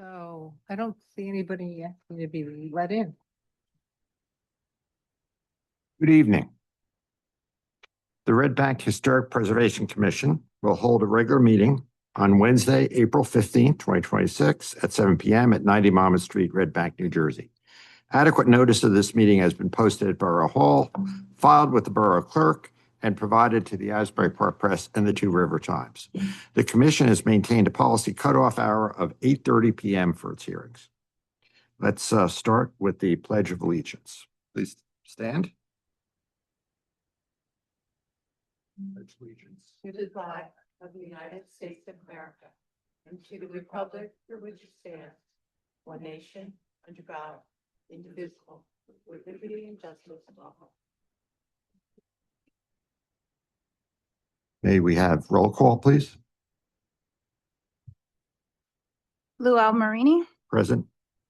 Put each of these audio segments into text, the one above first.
So I don't see anybody asking to be let in. Good evening. The Red Bank Historic Preservation Commission will hold a regular meeting on Wednesday, April 15th, 2026 at 7 p.m. at 90 Monmouth Street, Red Bank, New Jersey. Adequate notice of this meeting has been posted at Borough Hall, filed with the Borough Clerk, and provided to the Asbury Park Press and the Two River Times. The commission has maintained a policy cutoff hour of 8:30 p.m. for its hearings. Let's start with the Pledge of Allegiance. Please stand. Pledge allegiance. To the flag of the United States of America and to the republic for which it stands, one nation, under God, indivisible, with liberty and justice for all. May we have roll call, please? Lou Almarini, Present.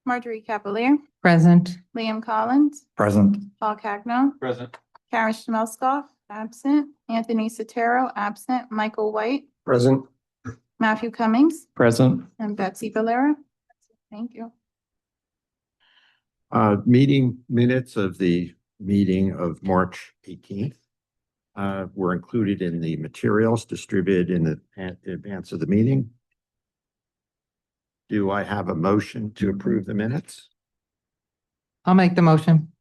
Marjorie Cavalier, Present. Liam Collins, Present. Paul Cagno, Present. Karen Schmelzkoff, absent, Anthony Sotero, absent, Michael White, Present. Matthew Cummings, Present. and Betsy Valera. Thank you. Meeting minutes of the meeting of March 18th were included in the materials distributed in advance of the meeting. Do I have a motion to approve the minutes? I'll make the motion.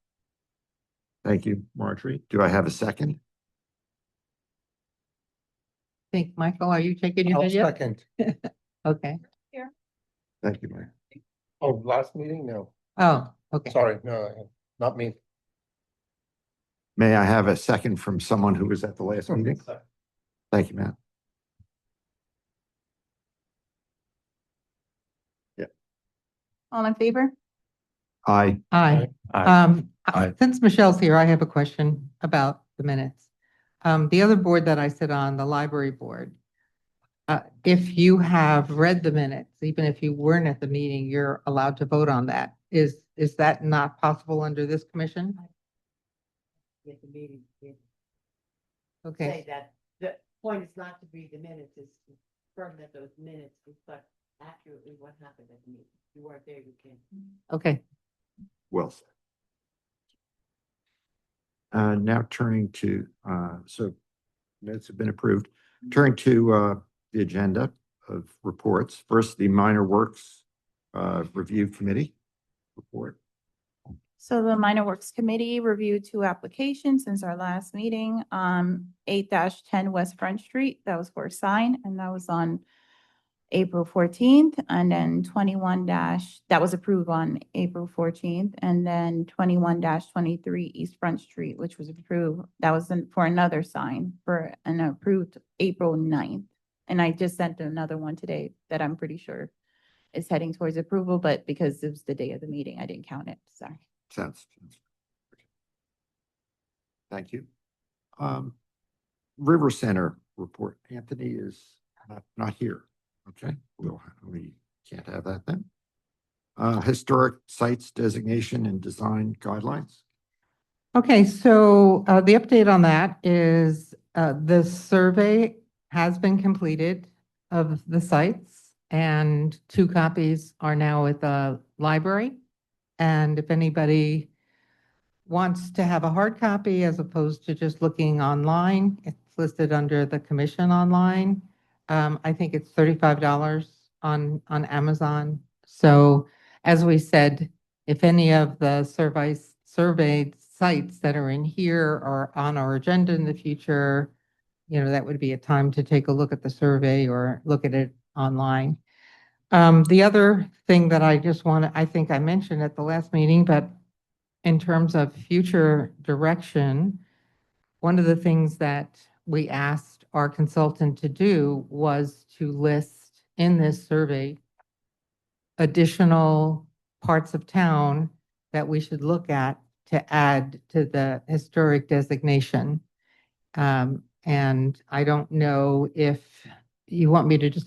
Thank you, Marjorie. Do I have a second? Think, Michael, are you taking your head yet? Second. Okay. Thank you, Mike. Oh, last meeting? No, Oh, okay. sorry, no, not me. May I have a second from someone who was at the last meeting? Thank you, Matt. All in favor? Aye. Aye. Aye. Since Michelle's here, I have a question about the minutes. The other board that I sit on, the library board, if you have read the minutes, even if you weren't at the meeting, you're allowed to vote on that. Is that not possible under this commission? At the meeting, Okay, say that the point is not to read the minutes, is to confirm that those minutes reflect accurately what happened at the meeting. If you weren't there, you can't. okay. Well said. Now turning to, so minutes have been approved. Turning to the agenda of reports. First, the Minor Works Review Committee report. So the Minor Works Committee reviewed 2 applications since our last meeting. 8-10 West Front Street, that was for a sign, and that was on April 14th. And then 21 that was approved on April 14th. And then 21-23 East Front Street, which was approved, that was for another sign for an approved April 9th. And I just sent another one today that I'm pretty sure is heading towards approval, but because it was the day of the meeting, I didn't count it. Sorry. Sounds. Thank you. River Center report. Anthony is not here. Okay, we can't have that then. Historic sites designation and design guidelines. Okay, so the update on that is the survey has been completed of the sites, and 2 copies are now at the library. And if anybody wants to have a hard copy as opposed to just looking online, it's listed under the commission online. I think it's $35 on Amazon. So as we said, if any of the surveyed sites that are in here are on our agenda in the future, that would be a time to take a look at the survey or look at it online. The other thing that I think I mentioned at the last meeting, but in terms of future direction, one of the things that we asked our consultant to do was to list in this survey additional parts of town that we should look at to add to the historic designation. And I don't know if you want me to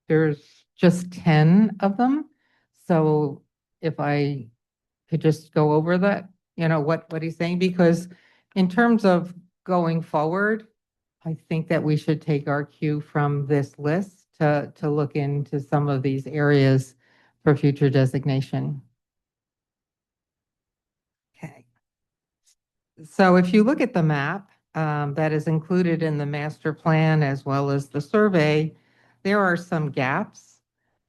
there's just 10 of them. So if I could just go over that, what he's saying, because in terms of going forward, I think that we should take our cue from this list to look into some of these areas for future designation. Okay. So if you look at the map that is included in the master plan as well as the survey, there are some gaps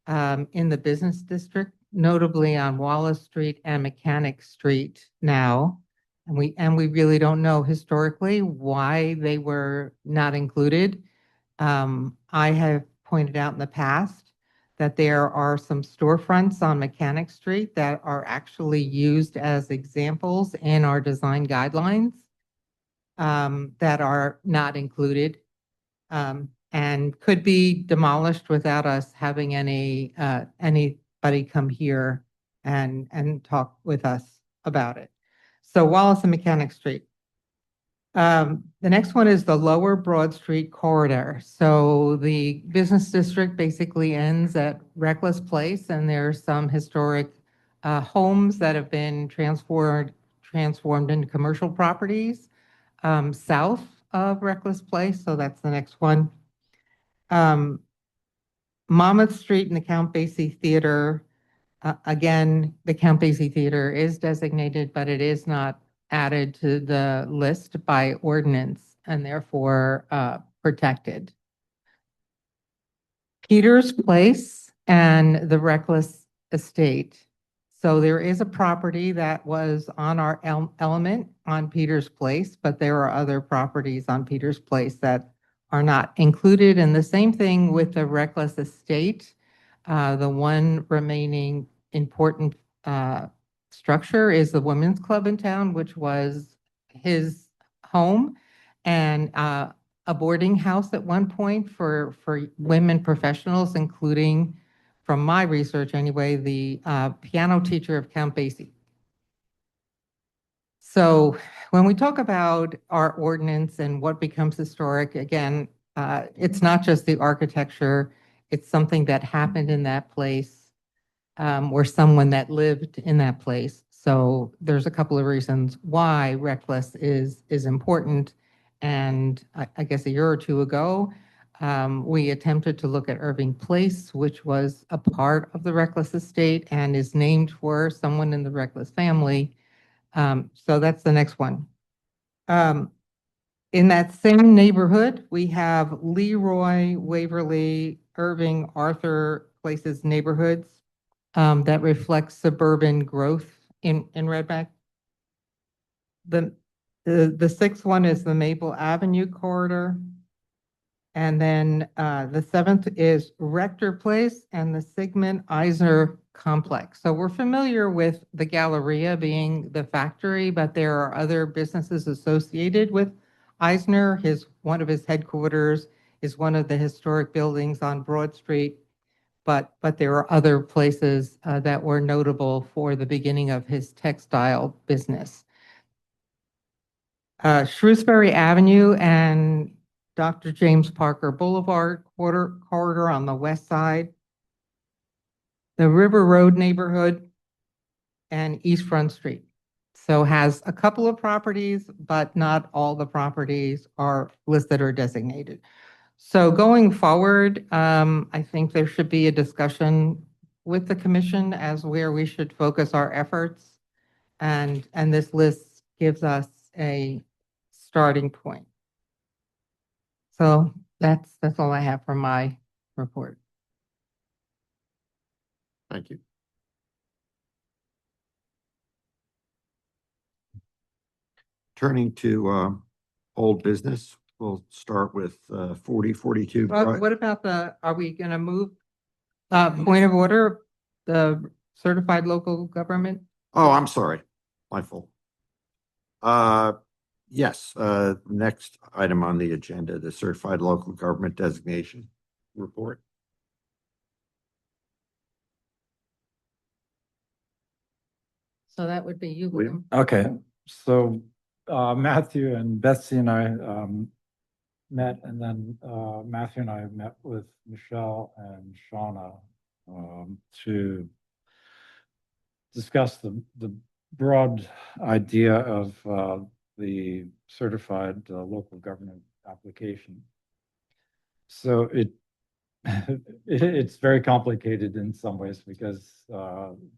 in the business district, notably on Wallace Street and Mechanic Street now. And we really don't know historically why they were not included. I have pointed out in the past that there are some storefronts on Mechanic Street that are actually used as examples in our design guidelines that are not included and could be demolished without us having anybody come here and talk with us about it. So Wallace and Mechanic Street. The next one is the Lower Broad Street corridor. So the business district basically ends at Reckless Place, and there's some historic homes that have been transformed into commercial properties south of Reckless Place. So that's the next one. Monmouth Street and the Count Basie Theater. Again, the Count Basie Theater is designated, but it is not added to the list by ordinance and therefore protected. Peters Place and the Reckless Estate. So there is a property that was on our element on Peters Place, but there are other properties on Peters Place that are not included. And the same thing with the Reckless Estate. The one remaining important structure is the Women's Club in town, which was his home and a boarding house at one point for women professionals, including, from my research anyway, the piano teacher of Count Basie. So when we talk about our ordinance and what becomes historic, again, it's not just the architecture, it's something that happened in that place or someone that lived in that place. So there's a couple of reasons why Reckless is important. And I guess a year or two ago, we attempted to look at Irving Place, which was a part of the Reckless estate and is named for someone in the Reckless family. So that's the next one. In that same neighborhood, we have Leroy, Waverly, Irving, Arthur Places neighborhoods that reflect suburban growth in Red Bank. The sixth one is the Maple Avenue corridor. And then the seventh is Rector Place and the Sigmund Eisner complex. So we're familiar with the Galleria being the factory, but there are other businesses associated with Eisner. One of his headquarters is one of the historic buildings on Broad Street, but there are other places that were notable for the beginning of his textile business. Shrewsbury Avenue and Dr. James Parker Boulevard corridor on the west side, the River Road neighborhood, and East Front Street. So has a couple of properties, but not all the properties are listed or designated. So going forward, I think there should be a discussion with the commission as where we should focus our efforts. And this list gives us a starting point. So that's all I have for my report. Thank you. Turning to old business, we'll start with 4042. What about are we going to move, point of order, the certified local government? Oh, I'm sorry. My fault. Yes, next item on the agenda, the certified local government designation report. So that would be you, William? William. Okay, so Matthew and Betsy and I met, and then Matthew and I met with Michelle and Shauna to discuss the broad idea of the certified local government application. So it's very complicated in some ways because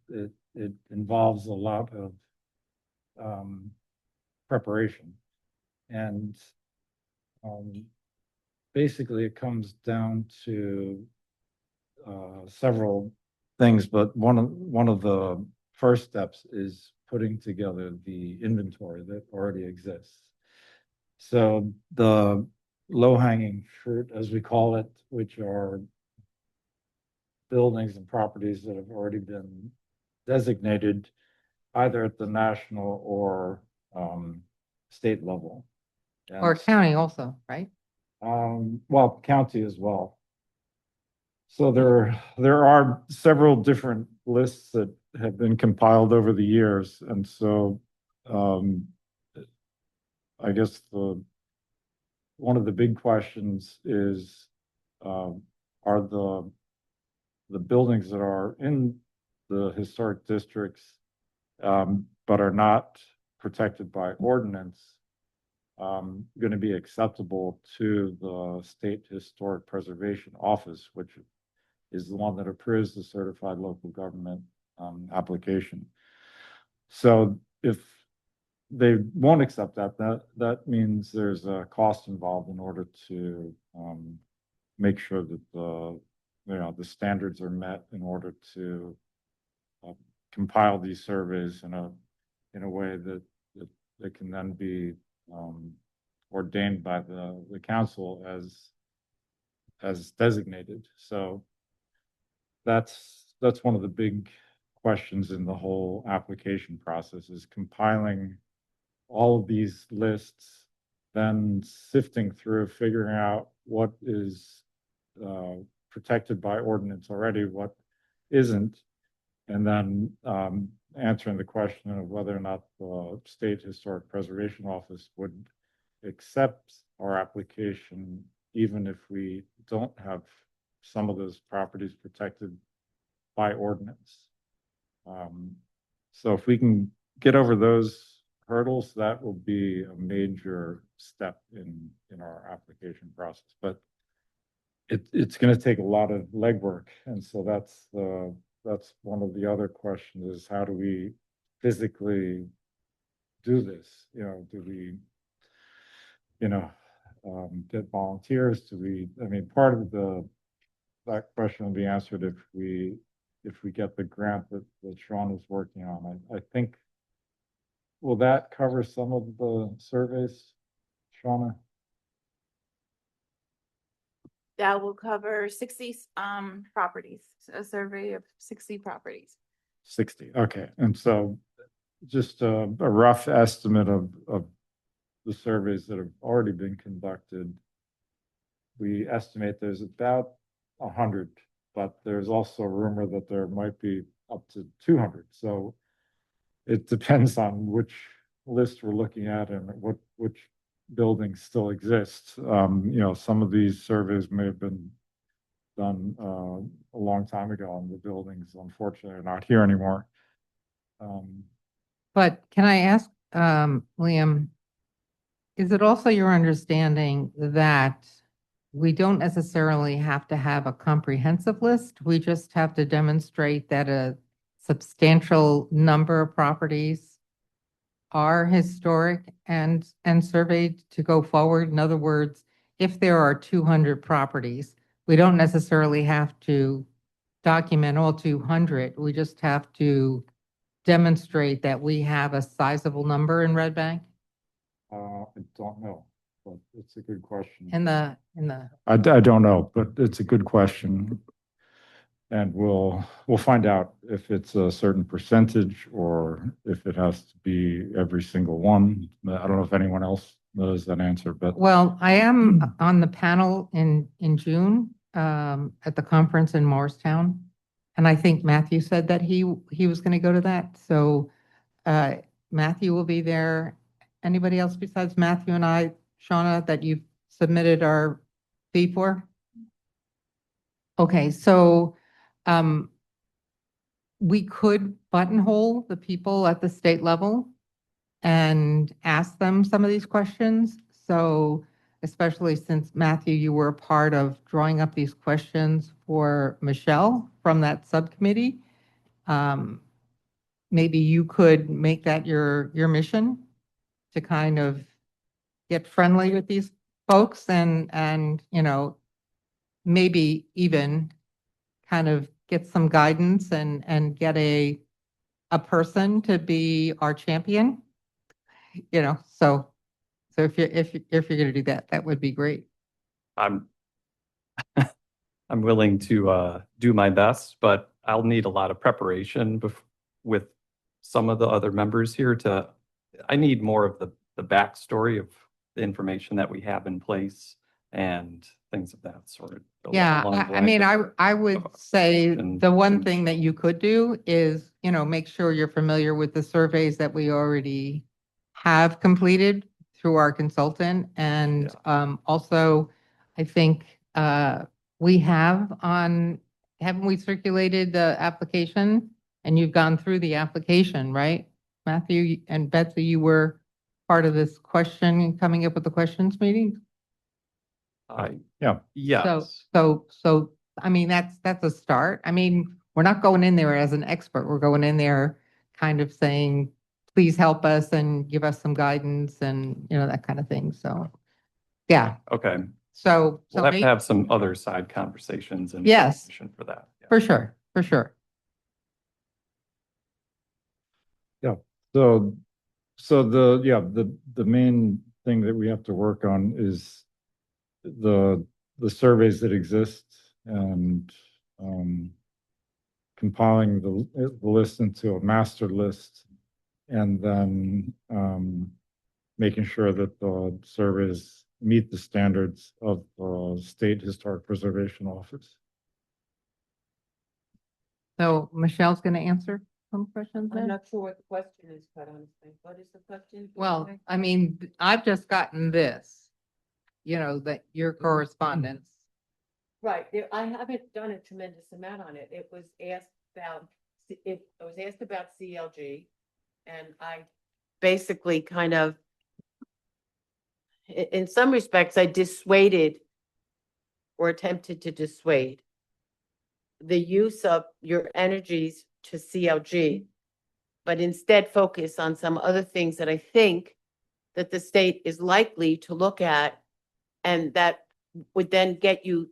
it involves a lot of preparation. And basically it comes down to several things, but one of the first steps is putting together the inventory that already exists. So the low-hanging fruit, as we call it, which are buildings and properties that have already been designated either at the national or state level. Or And, county also, right? well, county as well. So there are several different lists that have been compiled over the years, and so I guess one of the big questions is are the buildings that are in the historic districts but are not protected by ordinance going to be acceptable to the State Historic Preservation Office, which is the one that approves the certified local government application. So if they won't accept that means there's a cost involved in order to make sure that the standards are met in order to compile these surveys in a way that can then be ordained by the council as designated. So that's one of the big questions in the whole application process, is compiling all of these lists, then sifting through, figuring out what is protected by ordinance already, what isn't, and then answering the question of whether or not the State Historic Preservation Office would accept our application, even if we don't have some of those properties protected by ordinance. So if we can get over those hurdles, that will be a major step in our application process. But it's going to take a lot of legwork, and so that's one of the other questions, is how do we physically do this? Do we get volunteers? I mean, part of that question will be answered if we get the grant that Sean is working on. I think, will that cover some of the surveys, Shauna? That will cover 60 properties, a survey of 60 properties. 60, okay. And so just a rough estimate of the surveys that have already been conducted, we estimate there's about 100, but there's also a rumor that there might be up to 200. So it depends on which list we're looking at and which buildings still exist. Some of these surveys may have been done a long time ago, and the buildings unfortunately are not here anymore. But can I ask, Liam, is it also your understanding that we don't necessarily have to have a comprehensive list? We just have to demonstrate that a substantial number of properties are historic and surveyed to go forward? In other words, if there are 200 properties, we don't necessarily have to document all 200. We just have to demonstrate that we have a sizable number in Red Bank? I don't know, but it's a good question. I I don't know, but it's a good question. And we'll find out if it's a certain percentage or if it has to be every single one. I don't know if anyone else knows that answer, but Well, I am on the panel in June at the conference in Morristown. And I think Matthew said that he was going to go to that. So Matthew will be there. Anybody else besides Matthew and I, Shauna, that you've submitted our fee for? Okay, so we could buttonhole the people at the state level and ask them some of these questions. So especially since Matthew, you were a part of drawing up these questions for Michelle from that subcommittee. Maybe you could make that your mission to kind of get friendly with these folks and, maybe even kind of get some guidance and get a person to be our champion, so if you're going to do that, that would be great. I'm I'm willing to do my best, but I'll need a lot of preparation with some of the other members here I need more of the backstory of the information that we have in place and things of that sort. Yeah, along the I mean, lines of- I would say and- the one thing that you could do is, make sure you're familiar with the surveys that we already have completed through our consultant. And also, I think we haven't we circulated the application? And you've gone through the application, right? Matthew and Betsy, you were part of this coming up with the questions meeting? Yeah. Yes. So, I mean, that's a start. I mean, we're not going in there as an expert. We're going in there kind of saying, please help us and give us some guidance and, that kind of thing. So, yeah. Okay. So We'll have to maybe, have some other side conversations and Yes. preparation for that. Yeah. for sure, for sure. So the main thing that we have to work on is the surveys that exist and compiling the list into a master list and then making sure that the surveys meet the standards of the State Historic Preservation Office. So Michelle's going to answer some questions I'm then? not sure what the question is, quite honestly. What is the question? Well, I mean, I've just gotten this, that your correspondence. Right, I haven't done a tremendous amount on it. It was asked about, I was asked about CLG. And I basically kind of, in some respects, I dissuaded or attempted to dissuade the use of your energies to CLG, but instead focus on some other things that I think that the state is likely to look at and that would then get you,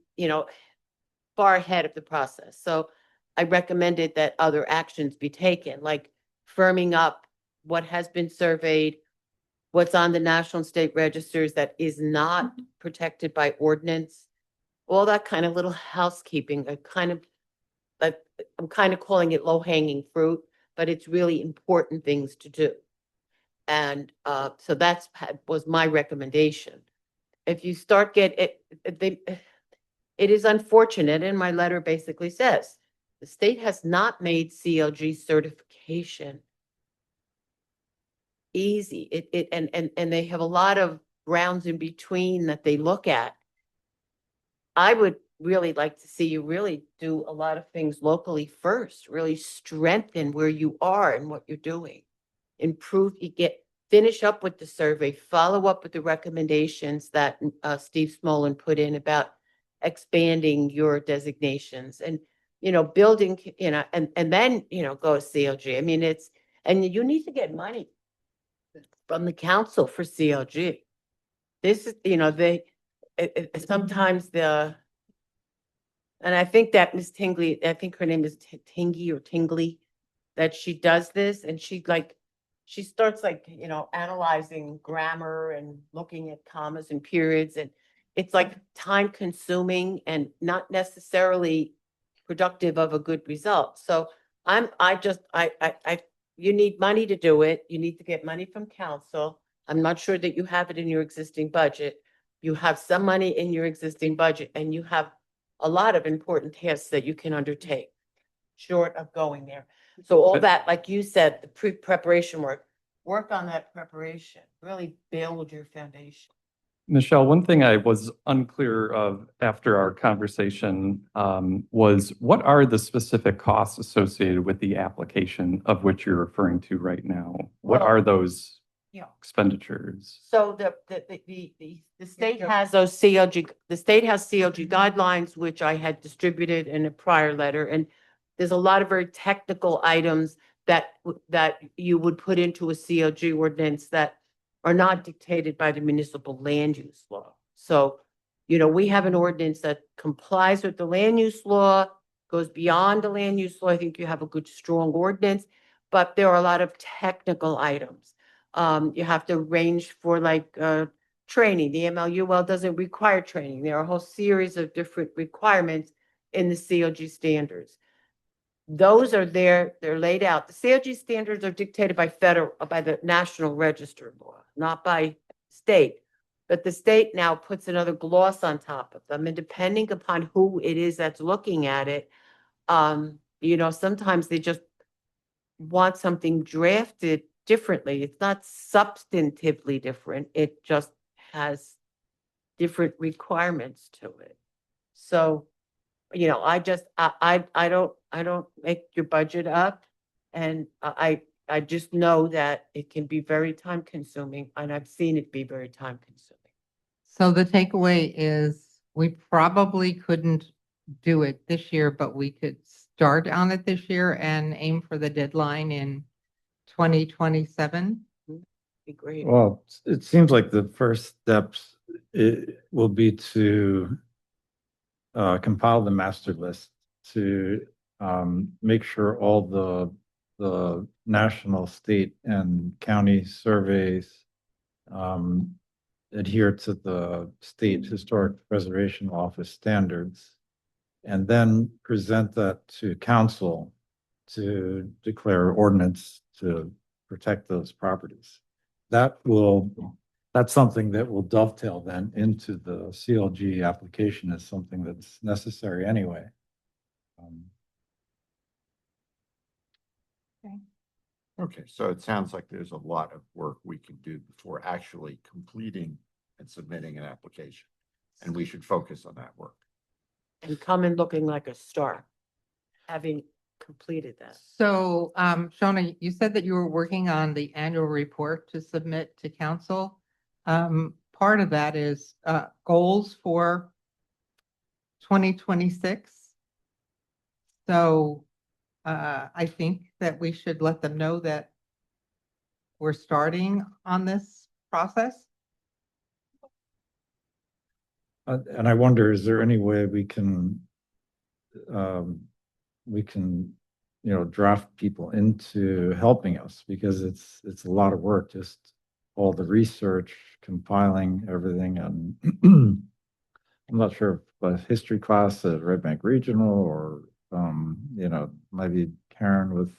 far ahead of the process. So I recommended that other actions be taken, like firming up what has been surveyed, what's on the national and state registers that is not protected by ordinance, all that kind of little housekeeping, I'm kind of calling it low-hanging fruit, but it's really important things to do. And so was my recommendation. If you start it is unfortunate, and my letter basically says, the state has not made CLG certification easy. And they have a lot of grounds in between that they look at. I would really like to see you really do a lot of things locally first, really strengthen where you are and what you're doing. Finish up with the survey, follow up with the recommendations that Steve Smolin put in about expanding your designations and, building, and then, go CLG. I mean, and you need to get money from the council for CLG. This is, sometimes and I think that Ms. Tingley, I think her name is Tingy or Tingley, that she does this and she starts analyzing grammar and looking at commas and periods, and it's time consuming and not necessarily productive of a good result. So you need money to do it. You need to get money from council. I'm not sure that you have it in your existing budget. You have some money in your existing budget and you have a lot of important tasks that you can undertake short of going there. So all that, like you said, the preparation work on that preparation, really build your foundation. Michelle, one thing I was unclear of after our conversation was what are the specific costs associated with the application of which you're referring to right now? What Well, are those expenditures. So the state has those CLG, the state has CLG guidelines, which I had distributed in a prior letter. And there's a lot of very technical items that you would put into a CLG ordinance that are not dictated by the municipal land use law. So, we have an ordinance that complies with the land use law, goes beyond the land use law. I think you have a good, strong ordinance, but there are a lot of technical items. You have to arrange for training. The MLUL doesn't require training. There are a whole series of different requirements in the COG standards. Those are there, they're laid out. The COG standards are dictated by the National Register law, not by state. But the state now puts another gloss on top of them, and depending upon who it is that's looking at it, sometimes they just want something drafted differently. It's not substantively different. It just has different requirements to it. So, I don't make your budget up. And I just know that it can be very time consuming, and I've seen it be very time consuming. So the takeaway is we probably couldn't do it this year, but we could start on it this year and aim for the deadline in 2027. Be great. Well, it seems like the first steps will be to compile the master list to make sure all the national, state, and county surveys adhere to the State Historic Preservation Office standards, and then present that to council to declare ordinance to protect those properties. That's something that will dovetail then into the CLG application as something that's necessary anyway. Okay, so it sounds like there's a lot of work we can do before actually completing and submitting an application. And we should focus on that work. And come in looking like a star, having completed that. So, Shona, you said that you were working on the annual report to submit to council. Part of that is goals for 2026. So I think that we should let them know that we're starting on this process. And I wonder, is there any way we can, draft people into helping us? Because it's a lot of work, just all the research, compiling everything. And I'm not sure if a history class at Red Bank Regional or, maybe Karen with,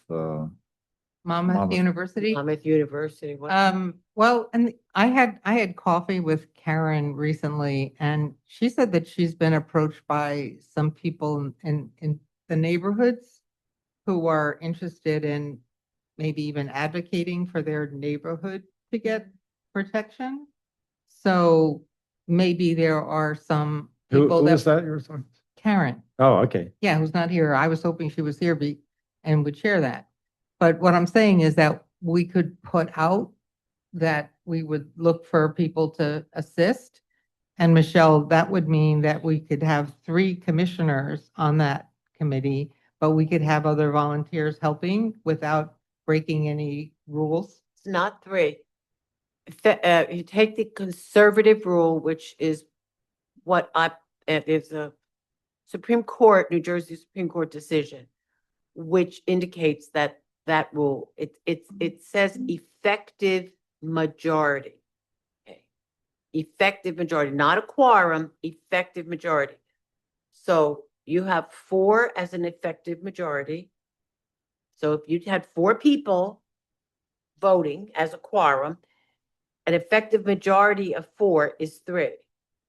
Monmouth University. Monmouth University. Well, and I had coffee with Karen recently, and she said that she's been approached by some people in the neighborhoods who are interested in maybe even advocating for their neighborhood to get protection. So maybe there are some people who is that you were talking? Karen. Oh, okay. Yeah, who's not here. I was hoping she was here and would share that. But what I'm saying is that we could put out that we would look for people to assist. And Michelle, that would mean that we could have 3 commissioners on that committee, but we could have other volunteers helping without breaking any rules. It's not 3. You take the conservative rule, which is what is a Supreme Court, New Jersey Supreme Court decision, which indicates that rule, it says effective majority. Okay. Effective majority, not a quorum, effective majority. So you have 4 as an effective majority. So if you had 4 people voting as a quorum, an effective majority of 4 is 3.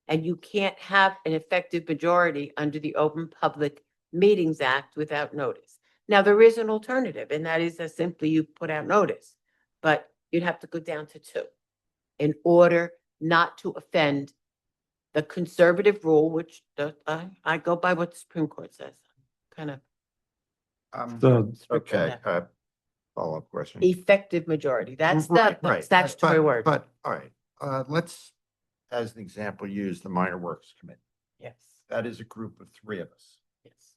And you can't have an effective majority under the Open Public Meetings Act without notice. Now, there is an alternative, and that is that simply you put out notice, but you'd have to go down to 2 in order not to offend the conservative rule, which I go by what the Supreme Court says. Kind of. So, Okay, follow-up question. Effective majority. That's Right, the right. statutory But- word. But, all right, let's, as an example, use the Minor Works Committee. Yes, That is a group of three of us. yes.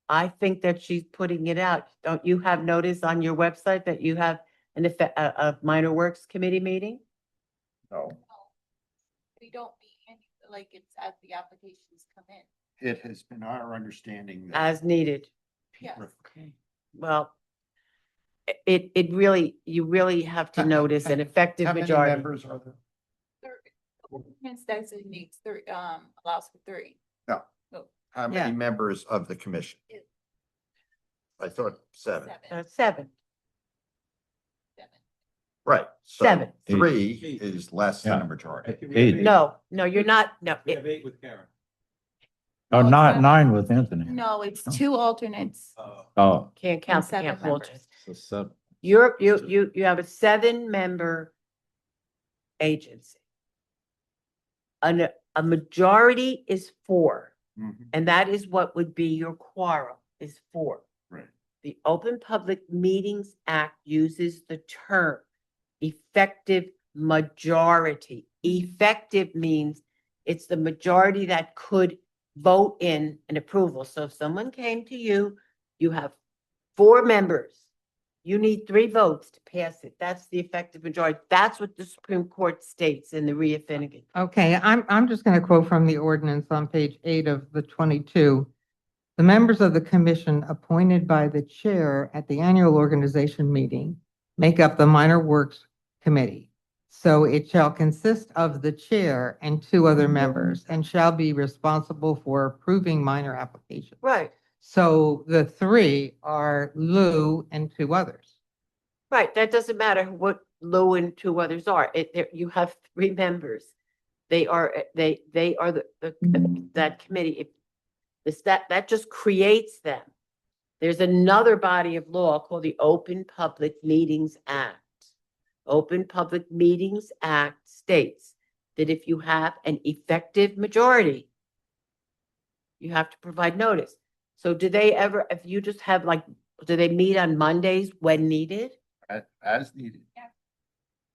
I think that she's putting it out. Don't you have notice on your website that you have a minor works committee meeting? No, We don't meet any, like it's as the applications come in. it has been our understanding that. As needed. Yes. Okay, well, it really, you really have to notice an effective How many majority. members are there? Ordinance designates three, allows for three. No. Oh. How many Yeah. members of the commission? It- I thought seven. Seven. Right. So Seven. three is less than a majority. Eight. No, you're not, no. eight with Karen. No, Oh, it's not not. nine with Anthony. No, it's two alternates. Oh, Can't count, seven can't hold members. it. so seven. You have a 7-member agency. A majority is 4, Mhm. and that is what would be your quorum, is 4. Right. The Open Public Meetings Act uses the term effective majority. Effective means it's the majority that could vote in an approval. So if someone came to you, you have 4 members. You need 3 votes to pass it. That's the effective majority. That's what the Supreme Court states in the Rhea Finnegan. Okay, I'm just going to quote from the ordinance on page 8 of the 22. The members of the commission appointed by the chair at the annual organization meeting make up the Minor Works Committee. So it shall consist of the chair and 2 other members and shall be responsible for approving minor applications. Right, So the 3 are Lou and 2 others. right. That doesn't matter what Lou and 2 others are. You have 3 members. They are that committee. If that just creates them. There's another body of law called the Open Public Meetings Act. Open Public Meetings Act states that if you have an effective majority, you have to provide notice. So do they ever, if you just have do they meet on Mondays when needed? As needed.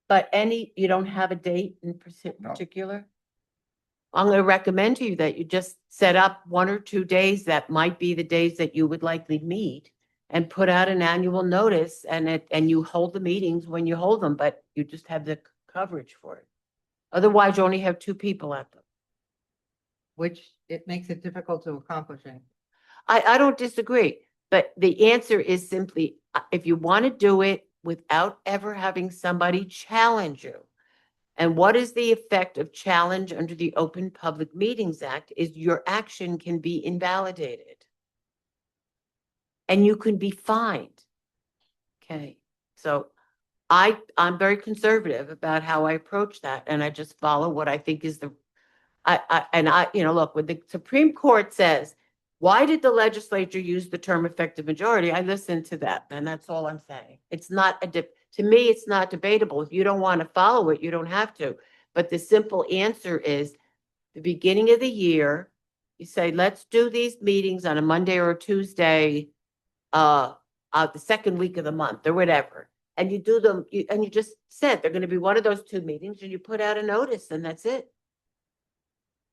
But you don't have a date in No. particular? I'm going to recommend to you that you just set up 1 or 2 days that might be the days that you would likely meet and put out an annual notice and you hold the meetings when you hold them, but you just have the coverage for it. Otherwise, you only have 2 people at them. Which it makes it difficult to accomplish. I don't disagree, but the answer is simply, if you want to do it without ever having somebody challenge you. And what is the effect of challenge under the Open Public Meetings Act is your action can be invalidated. And you can be fined. Okay, so I'm very conservative about how I approach that, and I just follow what I think is look, when the Supreme Court says, why did the legislature use the term effective majority? I listened to that, and that's all I'm saying. It's not to me, it's not debatable. If you don't want to follow it, you don't have to. But the simple answer is the beginning of the year, you say, let's do these meetings on a Monday or a Tuesday, the second week of the month or whatever. And you do them, and you just said they're going to be one of those 2 meetings, and you put out a notice, and that's it.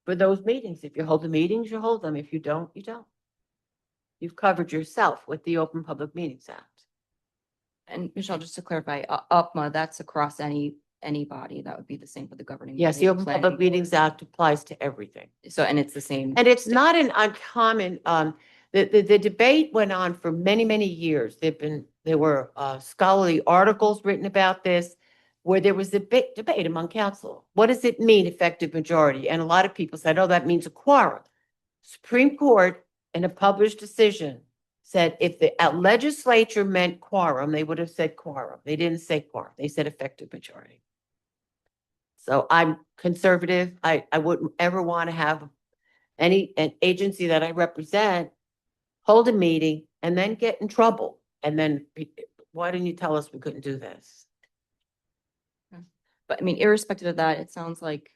For those meetings, if you hold the meetings, you hold them. If you don't, you don't. You've covered yourself with the Open Public Meetings Act. And Michelle, just to clarify, UPMA, that's across any body. That would be the same for the governing. Yes, the body, Open planning Public board. Meetings Act applies to everything. So, and it's the same. And it's not an uncommon, the debate went on for many, many years. There were scholarly articles written about this, where there was a big debate among council. What does it mean, effective majority? And a lot of people said, oh, that means a quorum. Supreme Court, in a published decision, said if the legislature meant quorum, they would have said quorum. They didn't say quorum. They said effective majority. So I'm conservative. I wouldn't ever want to have an agency that I represent hold a meeting and then get in trouble. And then, why didn't you tell us we couldn't do this? But I mean, irrespective of that, it sounds like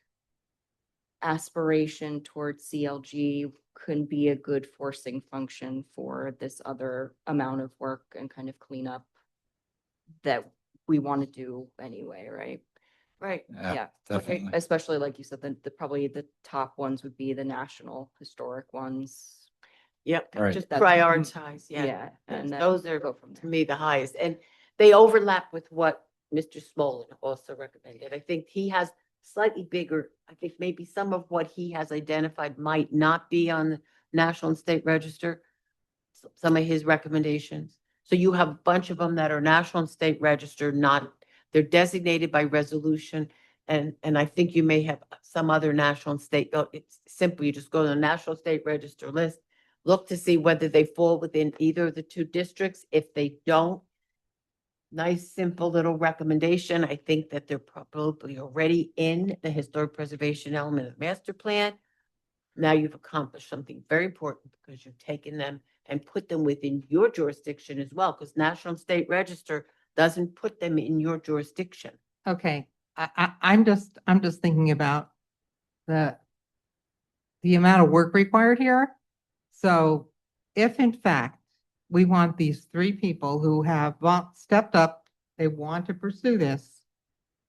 aspiration towards CLG can be a good forcing function for this other amount of work and kind of cleanup that we want to do anyway, right? Right. Yeah, Definitely. especially like you said, probably the top ones would be the national historic ones. Yep, Right. just That's- prioritize, yeah. Yeah, Yes, and then those are, go from to there. me, the highest, and they overlap with what Mr. Smolin also recommended. I think he has slightly bigger, I think maybe some of what he has identified might not be on the National and State Register, some of his recommendations. So you have a bunch of them that are National and State Register, not, they're designated by resolution. And I think you may have some other national and state, it's simple, you just go to the National State Register list, look to see whether they fall within either of the two districts. If they don't, nice, simple little recommendation. I think that they're probably already in the historic preservation element of the master plan. Now you've accomplished something very important because you've taken them and put them within your jurisdiction as well, because National and State Register doesn't put them in your jurisdiction. Okay, I'm just thinking about the amount of work required here. So if in fact we want these three people who have stepped up, they want to pursue this,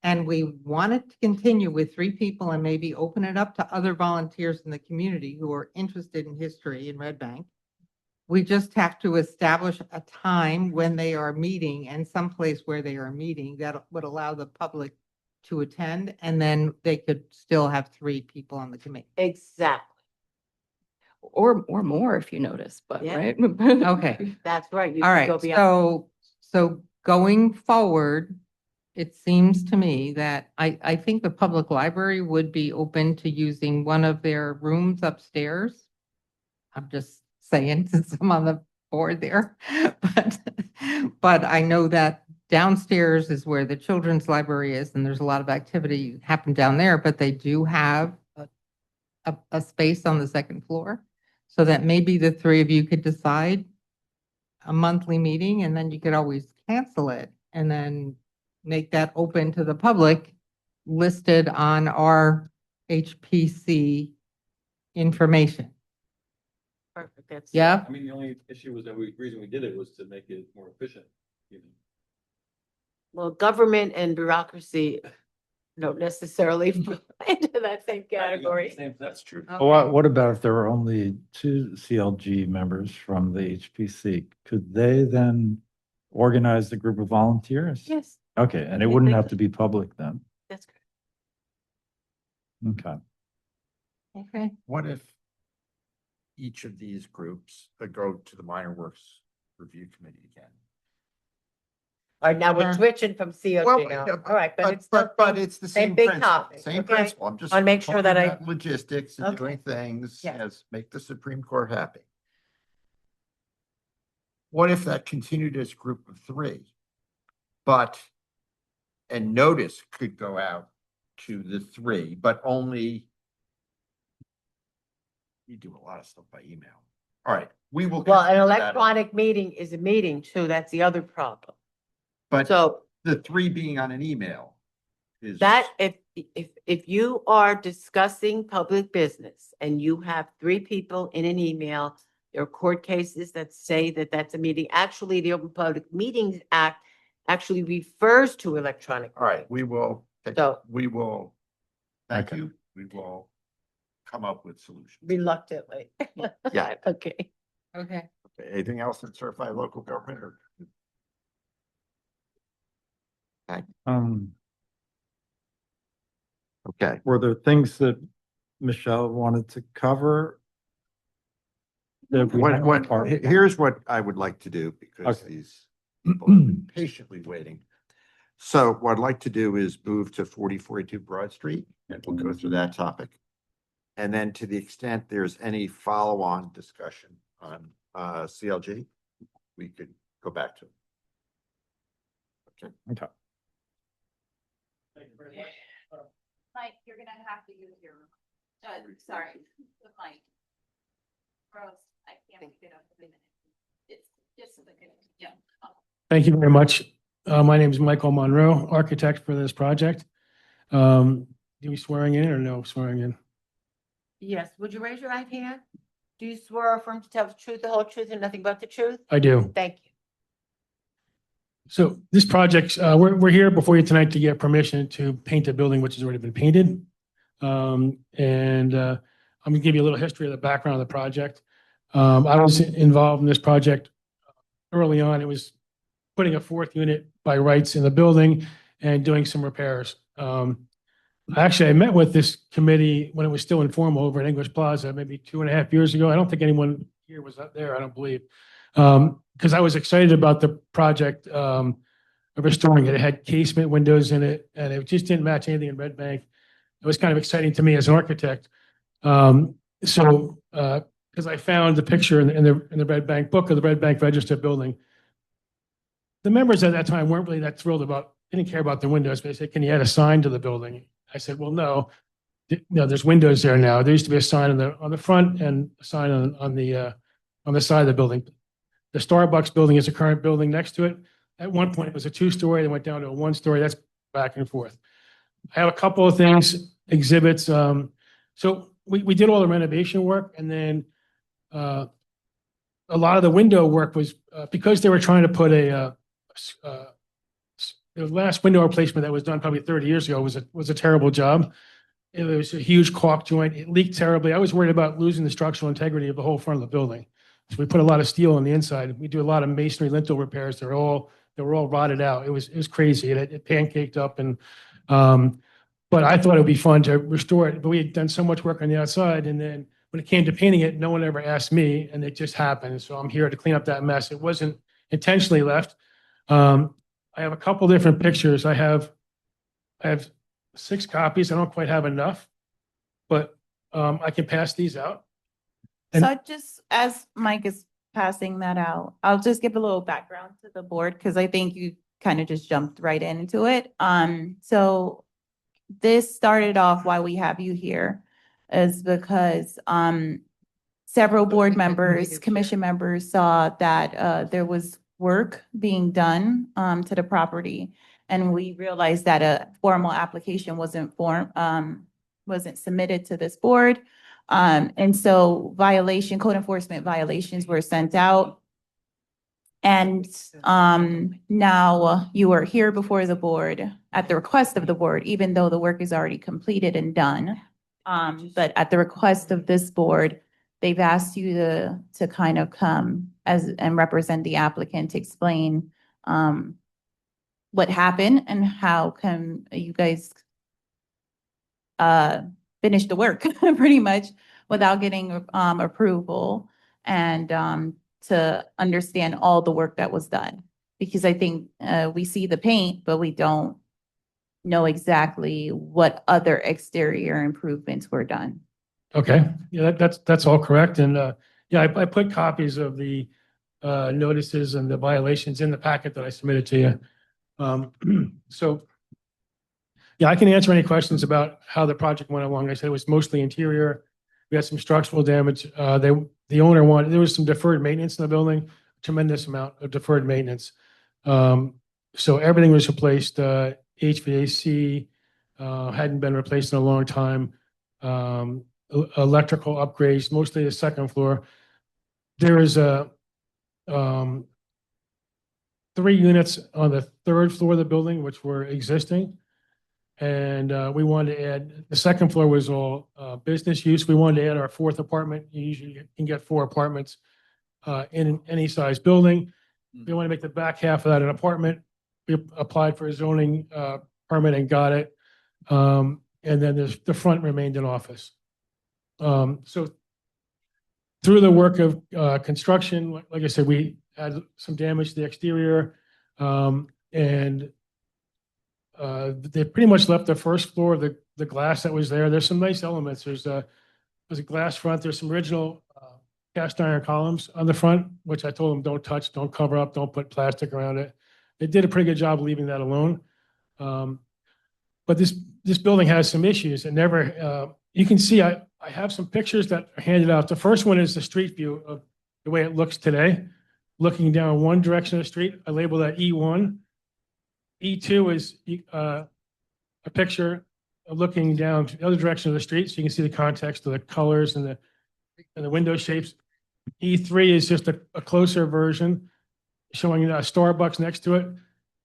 and we want it to continue with three people and maybe open it up to other volunteers in the community who are interested in history in Red Bank, we just have to establish a time when they are meeting and someplace where they are meeting that would allow the public to attend, and then they could still have three people on the committee. Exactly. Or more if you notice, but Yeah. right? Okay. That's right. You All could go right, beyond. so going forward, it seems to me that I think the public library would be open to using one of their rooms upstairs. I'm just saying, since I'm on the board there, but I know that downstairs is where the children's library is, and there's a lot of activity happen down there, but they do have a space on the second floor, so that maybe the three of you could decide a monthly meeting, and then you could always cancel it and then make that open to the public, listed on our HPC information. Perfect. That's. Yeah? I mean, the only issue was that reason we did it was to make it more efficient. You know. Well, government and bureaucracy don't necessarily fall into that same category. That's true. What about if there were only two CLG members from the HPC? Could they then organize the group of volunteers? Yes, Okay, and it think wouldn't they have could. to be public then. that's correct. Okay. Okay. What if each of these groups go to the minor works review committee again? All right, now we're Sure. switching from COG now. All right, but it's still. But it's the same same big principle, topic, same okay? principle. I'm just. Wanna make sure that talking I- about Logistics and Okay. doing things, Yes. as make the Supreme Court happy. What if that continued as a group of three? But, and notice could go out to the three, but only. You do a lot of stuff by email. All right, we will. Well, an consider that. electronic meeting is a meeting too. That's the other problem. But So the three being on an email is. that, if you are discussing public business and you have three people in an email, there are court cases that say that that's a meeting. Actually, the Open Public Meetings Act actually refers to electronic. All right, we will, So- we will, thank Okay. you, we will come up with solutions. Reluctantly. Yeah. Okay. Okay. Okay, anything else in certified local government or? Okay, Were there things that Michelle wanted to cover? That we haven't covered? here's what I would like to do, because Okay. these people have been patiently waiting. So what I'd like to do is move to 4042 Broad Street, and we'll go through that topic. And then to the extent there's any follow-on discussion on CLG, we could go back to. Okay. Mike, you're gonna have to use your, sorry, the mic. Rose, I can't pick it up in a minute. It's just like, yeah. Thank you very much. My name is Michael Monroe, architect for this project. Do we swearing in or no swearing in? Yes, would you raise your right hand? Do you swear or affirm to tell the truth, the whole truth, and nothing but the truth? I do. Thank you. So this project, we're here before you tonight to get permission to paint a building which has already been painted. I'm gonna give you a little history of the background of the project. I was involved in this project early on. It was putting a fourth unit by rights in the building and doing some repairs. Actually, I met with this committee when it was still informal over at English Plaza, maybe 2.5 years ago. I don't think anyone here was up there, I don't believe. Because I was excited about the project of restoring it. It had casement windows in it, and it just didn't match anything in Red Bank. It was kind of exciting to me as an architect. Because I found the picture in the Red Bank book of the Red Bank Register building. The members at that time weren't really that thrilled about, they didn't care about the windows. They said, "Can you add a sign to the building?" I said, "Well, no. No, there's windows there now. There used to be a sign on the front and a sign on the side of the building." The Starbucks building is a current building next to it. At one point, it was a 2-story, then went down to a 1-story. That's back and forth. I have a couple of things, exhibits. So we did all the renovation work, and then a lot of the window work was because they were trying to put the last window replacement that was done probably 30 years ago was a terrible job. It was a huge caulk joint. It leaked terribly. I was worried about losing the structural integrity of the whole front of the building. So we put a lot of steel on the inside. We do a lot of masonry lintel repairs. They were all rotted out. It was crazy. It pancaked up, and but I thought it would be fun to restore it. But we had done so much work on the outside, and then when it came to painting it, no one ever asked me, and it just happened. So I'm here to clean up that mess. It wasn't intentionally left. I have a couple different pictures. I have 6 copies. I don't quite have enough, but I can pass these out. And- So just as Mike is passing that out, I'll just give a little background to the board because I think you kind of just jumped right into it. So this started off why we have you here is because several board members, commission members saw that there was work being done to the property. And we realized that a formal application wasn't submitted to this board. And so code enforcement violations were sent out. And now you are here before the board at the request of the board, even though the work is already completed and done. But at the request of this board, they've asked you to kind of come and represent the applicant to explain what happened and how come you guys finish the work pretty much without getting approval, and to understand all the work that was done. Because I think we see the paint, but we don't know exactly what other exterior improvements were done. Okay, yeah, that's all correct. And yeah, I put copies of the notices and the violations in the packet that I submitted to you. So yeah, I can answer any questions about how the project went along. I said it was mostly interior. We had some structural damage. The owner there was some deferred maintenance in the building, tremendous amount of deferred maintenance. So everything was replaced. HVAC hadn't been replaced in a long time. Electrical upgrades, mostly the second floor. There is 3 units on the 3rd floor of the building, which were existing. And we wanted to add, the second floor was all business use. We wanted to add our 4th apartment. You usually can get 4 apartments in any size building. We want to make the back half of that an apartment. We applied for a zoning permit and got it. And then the front remained an office. So through the work of construction, like I said, we had some damage to the exterior, and they pretty much left the 1st floor, the glass that was there. There's some nice elements. There's a glass front. There's some original cast iron columns on the front, which I told them don't touch, don't cover up, don't put plastic around it. They did a pretty good job leaving that alone. But this building has some issues. It never, you can see, I have some pictures that are handed out. The first one is the street view of the way it looks today. Looking down one direction of the street, I label that E1. E2 is a picture looking down the other direction of the street, so you can see the context of the colors and the window shapes. E3 is just a closer version showing a Starbucks next to it.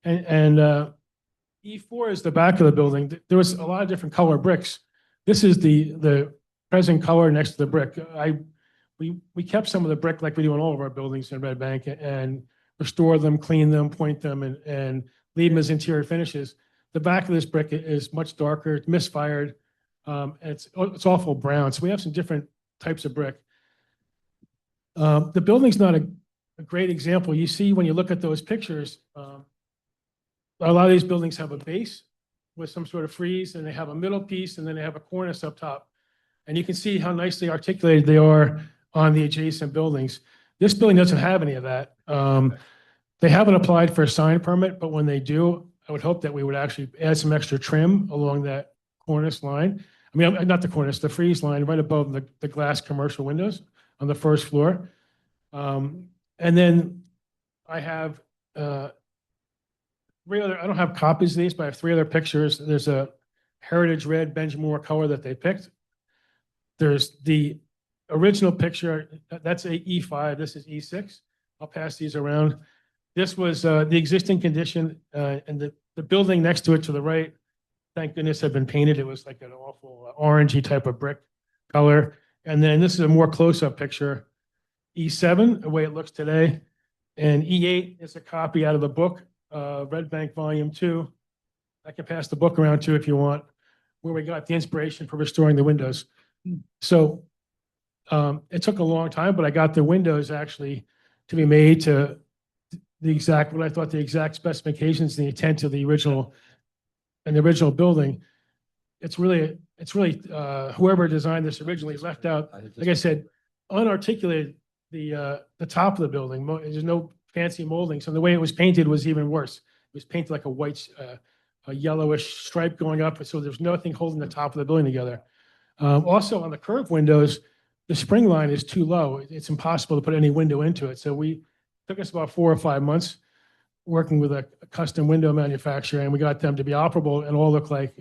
And E4 is the back of the building. There was a lot of different color bricks. This is the present color next to the brick. We kept some of the brick like we do in all of our buildings in Red Bank and restore them, clean them, point them, and leave them as interior finishes. The back of this brick is much darker, it's misfired. It's awful brown. So we have some different types of brick. The building's not a great example. You see, when you look at those pictures, a lot of these buildings have a base with some sort of frieze, and they have a middle piece, and then they have a cornice up top. And you can see how nicely articulated they are on the adjacent buildings. This building doesn't have any of that. They haven't applied for a sign permit, but when they do, I would hope that we would actually add some extra trim along that cornice line. I mean, not the cornice, the frieze line right above the glass commercial windows on the first floor. And then I have three other, I don't have copies of these, but I have three other pictures. There's a heritage red Benjamin Moore color that they picked. There's the original picture, that's a E5, this is E6. I'll pass these around. This was the existing condition, and the building next to it to the right, thank goodness, had been painted. It was like an awful orangey type of brick color. And then this is a more close-up picture, E7, the way it looks today. And E8 is a copy out of the book, Red Bank Volume 2. I can pass the book around too if you want, where we got the inspiration for restoring the windows. So it took a long time, but I got the windows actually to be made to the exact, what I thought the exact specifications, the intent of the original building. It's really whoever designed this originally left out, like I said, unarticulated the top of the building. There's no fancy molding. So the way it was painted was even worse. It was painted like a white, a yellowish stripe going up. So there's nothing holding the top of the building together. Also on the curved windows, the spring line is too low. It's impossible to put any window into it. So it took us about 4 or 5 months working with a custom window manufacturer, and we got them to be operable and all look like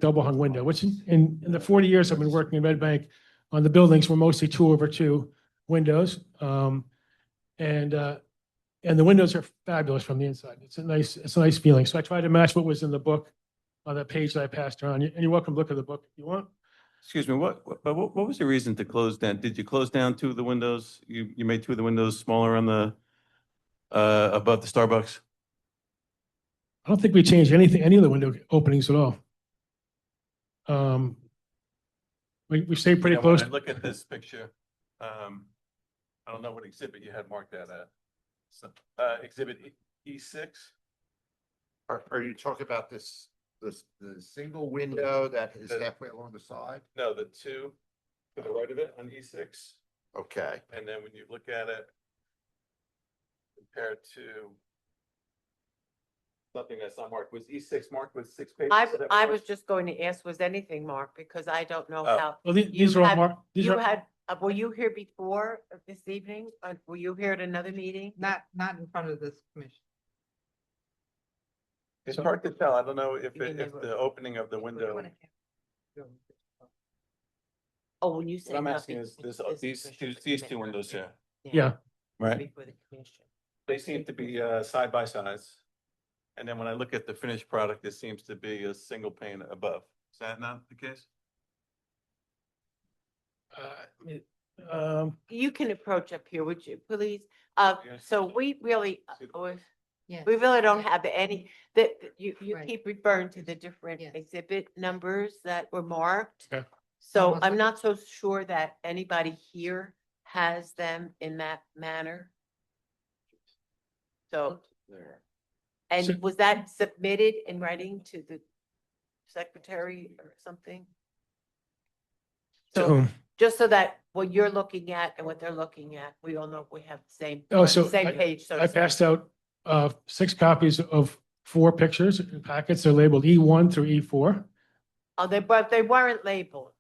double hung window, which in the 40 years I've been working in Red Bank on the buildings were mostly 2/2 windows. And the windows are fabulous from the inside. It's a nice feeling. So I tried to match what was in the book on that page that I passed around. And you're welcome to look at the book if you want. Excuse me, what was the reason to close down? Did you close down 2 of the windows? You made 2 of the windows smaller on the, above the Starbucks? I don't think we changed anything, any of the window openings at all. We stayed pretty Yeah, close. when I look at this picture, I don't know what exhibit you had marked that at. So, exhibit E6? Are you talking about the single window that is halfway along the side? No, the 2 to the right of it on E6. Okay. And then when you look at it compared to something that's not marked, was E6 marked with 6 pages? I was just going to ask, was anything marked? Because I don't know Oh. how. Well, these are all had- marked. These You are, had, were you here before this evening? Were you here at another meeting? Not in front of this commission. It's hard to tell. I don't know if You mean they were- the opening of the window. Oh, when you say. What I'm not asking is before this, this commission, these you 2 meant windows here, yeah. right? Before the commission. They seem to be side by sides. And then when I look at the finished product, it seems to be a single pane above. Is that not the case? You can approach up here, would you, please? Yes. So we really, Yeah. we really don't have any, that, you Right. keep referring to the different Yes. exhibit numbers that were marked. Okay. So Almost I'm like- not so sure that anybody here has them in that manner. So, So- and was that submitted in writing to the secretary or something? So, just so that what you're looking at and what they're looking at, we all know we have the same, Oh, on the so same page, so. to I speak. passed out 6 copies of 4 pictures in packets. They're labeled E1 through E4. Oh, but they weren't labeled.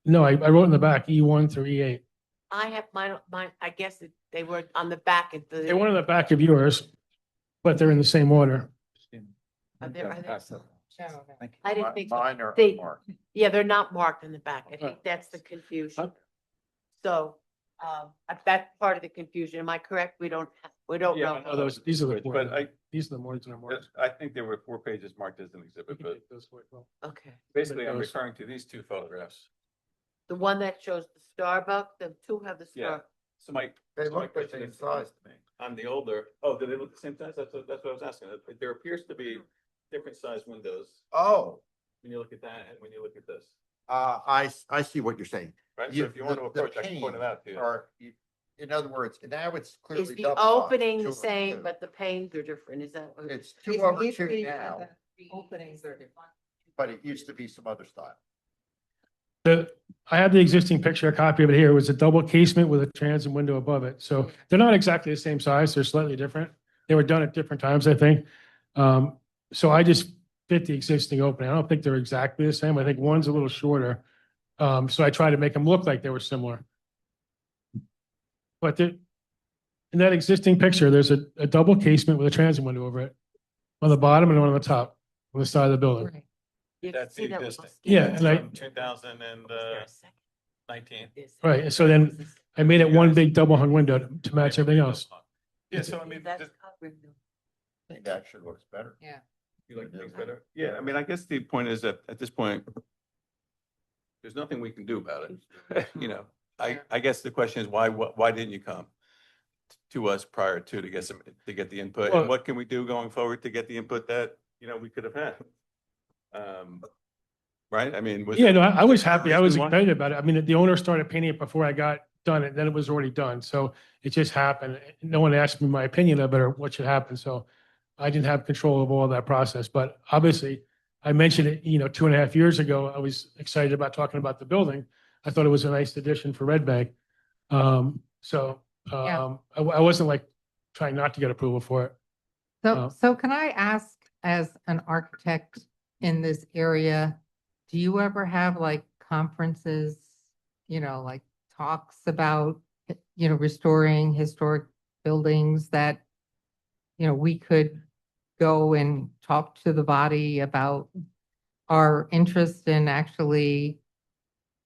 No, I wrote in the back E1 through E8. I have mine, I guess they were on the back of the. They were in the back of yours, but they're in the same order. Are there- I didn't think so. Mine are They- unmarked. Yeah, they're not marked in the back. I think that's the confusion. So, that's part of the confusion. Am I correct? We don't Yeah, know. no, these are the, But I, these are the ones that are marked. I think there were 4 pages marked as an We exhibit, can but take those for it, well. Okay. basically I'm those- referring to these 2 photographs. The one that shows the Starbucks, the two have the Yeah. star. So my. They so my look the question same is, size to me. On the older, oh, do they look the same size? That's what I was asking. There appears to be different size windows Oh, when you look at that and when you look at this, I see what you're saying. right? So You- if you want to the approach, I can point it panes out to you. Are, in other words, now it's Is clearly the double size, opening 2 the over same, 2. but the panes are different? Is that? what- It's 2 over 2 Each now, Openings are different. but it used to be some other style. I have the existing picture, a copy of it here. It was a double casement with a transom window above it. So they're not exactly the same size. They're slightly different. They were done at different times, I think. So I just fit the existing opening. I don't think they're exactly the same. I think one's a little shorter. So I tried to make them look like they were similar. But in that existing picture, there's a double casement with a transom window over it on the bottom and one on the top, on the side of the building. Right. You can That's see the that with existing. the Yeah, scans. and I- From 2019. Right, and so then I made it one big double hung window to match everything else. Yeah, so I mean, That's just, covering them. It actually looks better. Yeah. you like things better? Yeah, I mean, I guess the point is that at this point, there's nothing we can do about it. You know, I guess the question is why didn't you come to us prior to get the input? Well- And what can we do going forward to get the input that, we could have had? Right? I mean, Yeah, no, I was there a happy. I was reason why? excited about it. I mean, the owner started painting it before I got done and then it was already done. So it just happened. No one asked me my opinion of it or what should happen. So I didn't have control of all that process, but obviously I mentioned it, 2.5 years ago. I was excited about talking about the building. I thought it was a nice addition for Red Bank. I wasn't like trying not to get approval for it. So can I ask, as an architect in this area, do you ever have like conferences, like talks about, restoring historic buildings that, we could go and talk to the body about our interest in actually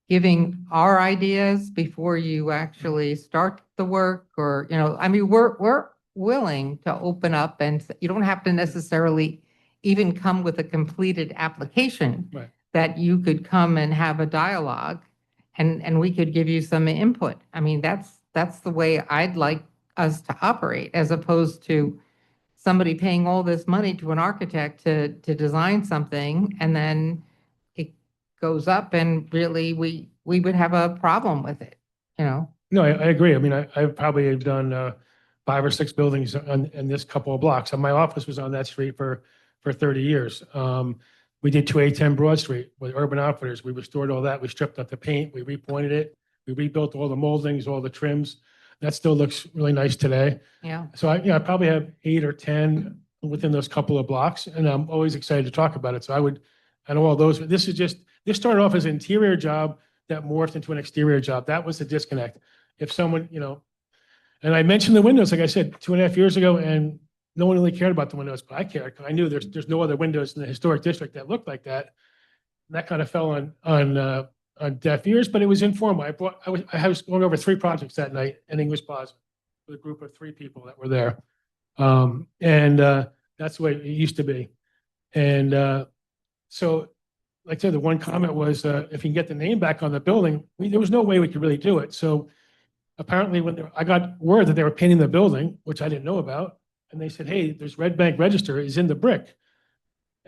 giving our ideas before you actually start the work? Or, I mean, we're willing to open up, and you don't have to necessarily even come with a completed application. Right. That you could come and have a dialogue and we could give you some input. I mean, that's the way I'd like us to operate, as opposed to somebody paying all this money to an architect to design something, and then it goes up and really we would have a problem with it, No, I agree. I mean, I probably have done 5 or 6 buildings in this couple of blocks. And my office was on that street for 30 years. We did 2A10 Broad Street with Urban Outfitters. We restored all that. We stripped out the paint. We repointed it. We rebuilt all the moldings, all the trims. That still looks really nice today. yeah. So I probably have 8 or 10 within those couple of blocks, and I'm always excited to talk about it. So I know all those, this started off as an interior job that morphed into an exterior job. That was the disconnect. If someone, and I mentioned the windows, like I said, 2.5 years ago, and no one really cared about the windows, but I cared because I knew there's no other windows in the historic district that looked like that. And that kind of fell on deaf ears, but it was informal. I was going over 3 projects that night in English Plaza with a group of 3 people that were there. That's the way it used to be. And so, like I said, the one comment was, if you can get the name back on the building, there was no way we could really do it. So apparently I got word that they were painting the building, which I didn't know about. And they said, hey, there's Red Bank Register is in the brick.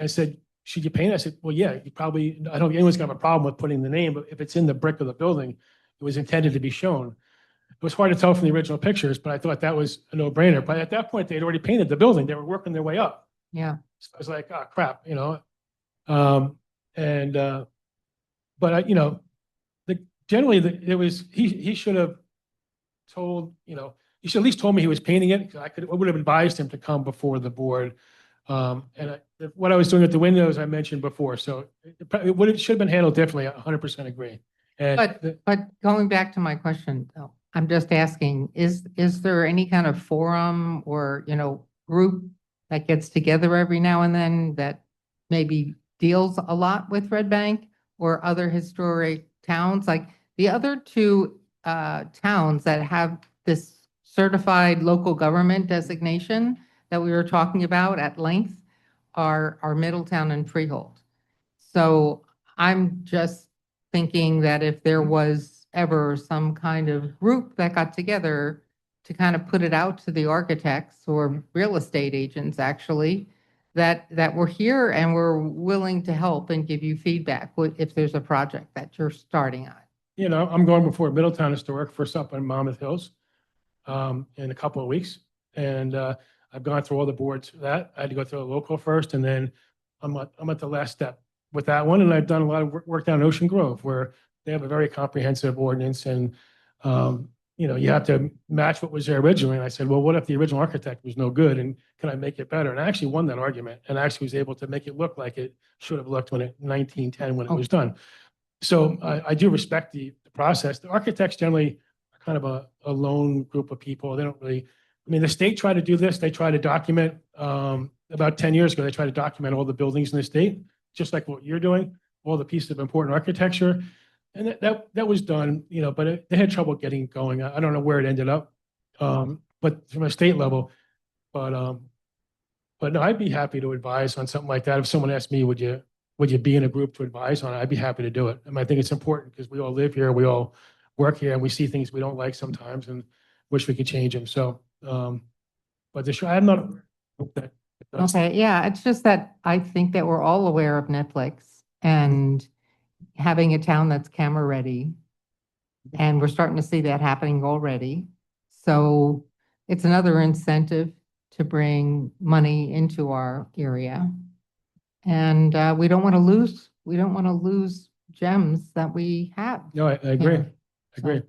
I said, should you paint it? I said, well, yeah, I don't think anyone's gonna have a problem with putting the name, but if it's in the brick of the building, it was intended to be shown. It was hard to tell from the original pictures, but I thought that was a no-brainer. But at that point, they had already painted the building. They were working their way up. Yeah. So I was like, oh, crap, but generally it was, he should have told, he should at least told me he was painting it. I would have advised him to come before the board. What I was doing at the windows, I mentioned before, so it should have been handled differently. 100% agree. But going back to my question, though, I'm just asking, is there any kind of forum or, group that gets together every now and then that maybe deals a lot with Red Bank or other historic towns. Like the other two towns that have this certified local government designation that we were talking about at length are Middletown and Freehold. So I'm just thinking that if there was ever some kind of group that got together to kind of put it out to the architects or real estate agents, actually, that we're here and we're willing to help and give you feedback if there's a project that you're starting on. You know, I'm going before Middletown Historic first up in Monmouth Hills in a couple of weeks. And I've gone through all the boards for that. I had to go through the local first, and then I'm at the last step with that one. And I've done a lot of work down in Ocean Grove where they have a very comprehensive ordinance, and you know, you have to match what was there originally. And I said, well, what if the original architect was no good, and can I make it better? And I actually won that argument and actually was able to make it look like it should have looked when it 1910 when it was done. So I do respect the process. The architects generally are kind of a lone group of people. They don't really, I mean, the state tried to do this. They tried to document, about 10 years ago, they tried to document all the buildings in the state, just like what you're doing, all the pieces of important architecture. And that was done, you know, but they had trouble getting going. I don't know where it ended up. But from a state level, but no, I'd be happy to advise on something like that. If someone asked me, would you be in a group to advise on it? I'd be happy to do it. And I think it's important because we all live here, we all work here, and we see things we don't like sometimes and wish we could change them. So, but I'm not. Okay, yeah, it's just that I think that we're all aware of Netflix and having a town that's camera ready. And we're starting to see that happening already. So it's another incentive to bring money into our area. And we don't want to lose gems that we have. No, I agree. Yeah. I agree.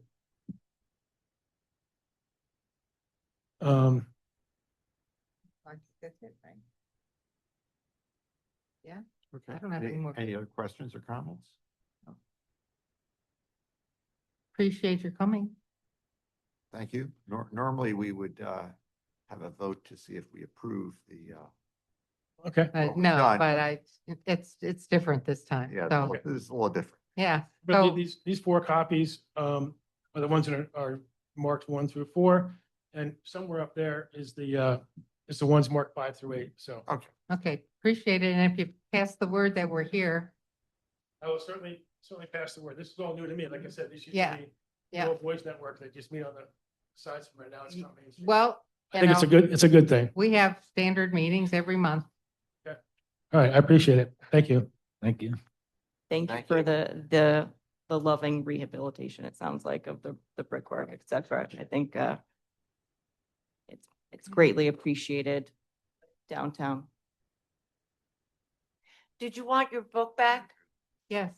That's it, right? Yeah. Okay. I don't have any more. Any other questions or comments? Appreciate your coming. Thank you. Normally, we would have a vote to see if we approve the, Okay. Well, we've No, done. but it's different this time. yeah, So, this is a little different. yeah. But So, these 4 copies are the ones that are marked 1 through 4. And somewhere up there is the ones marked 5 through 8. So okay, appreciate it. And if you pass the word that we're here, I will certainly pass the word. This is all new to me. Like I said, this used Yeah, to be yeah. the old boys network. They just meet on the sides from right now. It's not Main Street. well, I you think know, it's a good thing. we have standard meetings every month. All right. I appreciate it. Thank you. Thank you Thank for you. the loving rehabilitation, it sounds like, of the brickwork, et cetera. I think it's greatly appreciated downtown. Did you want your book back? Yes,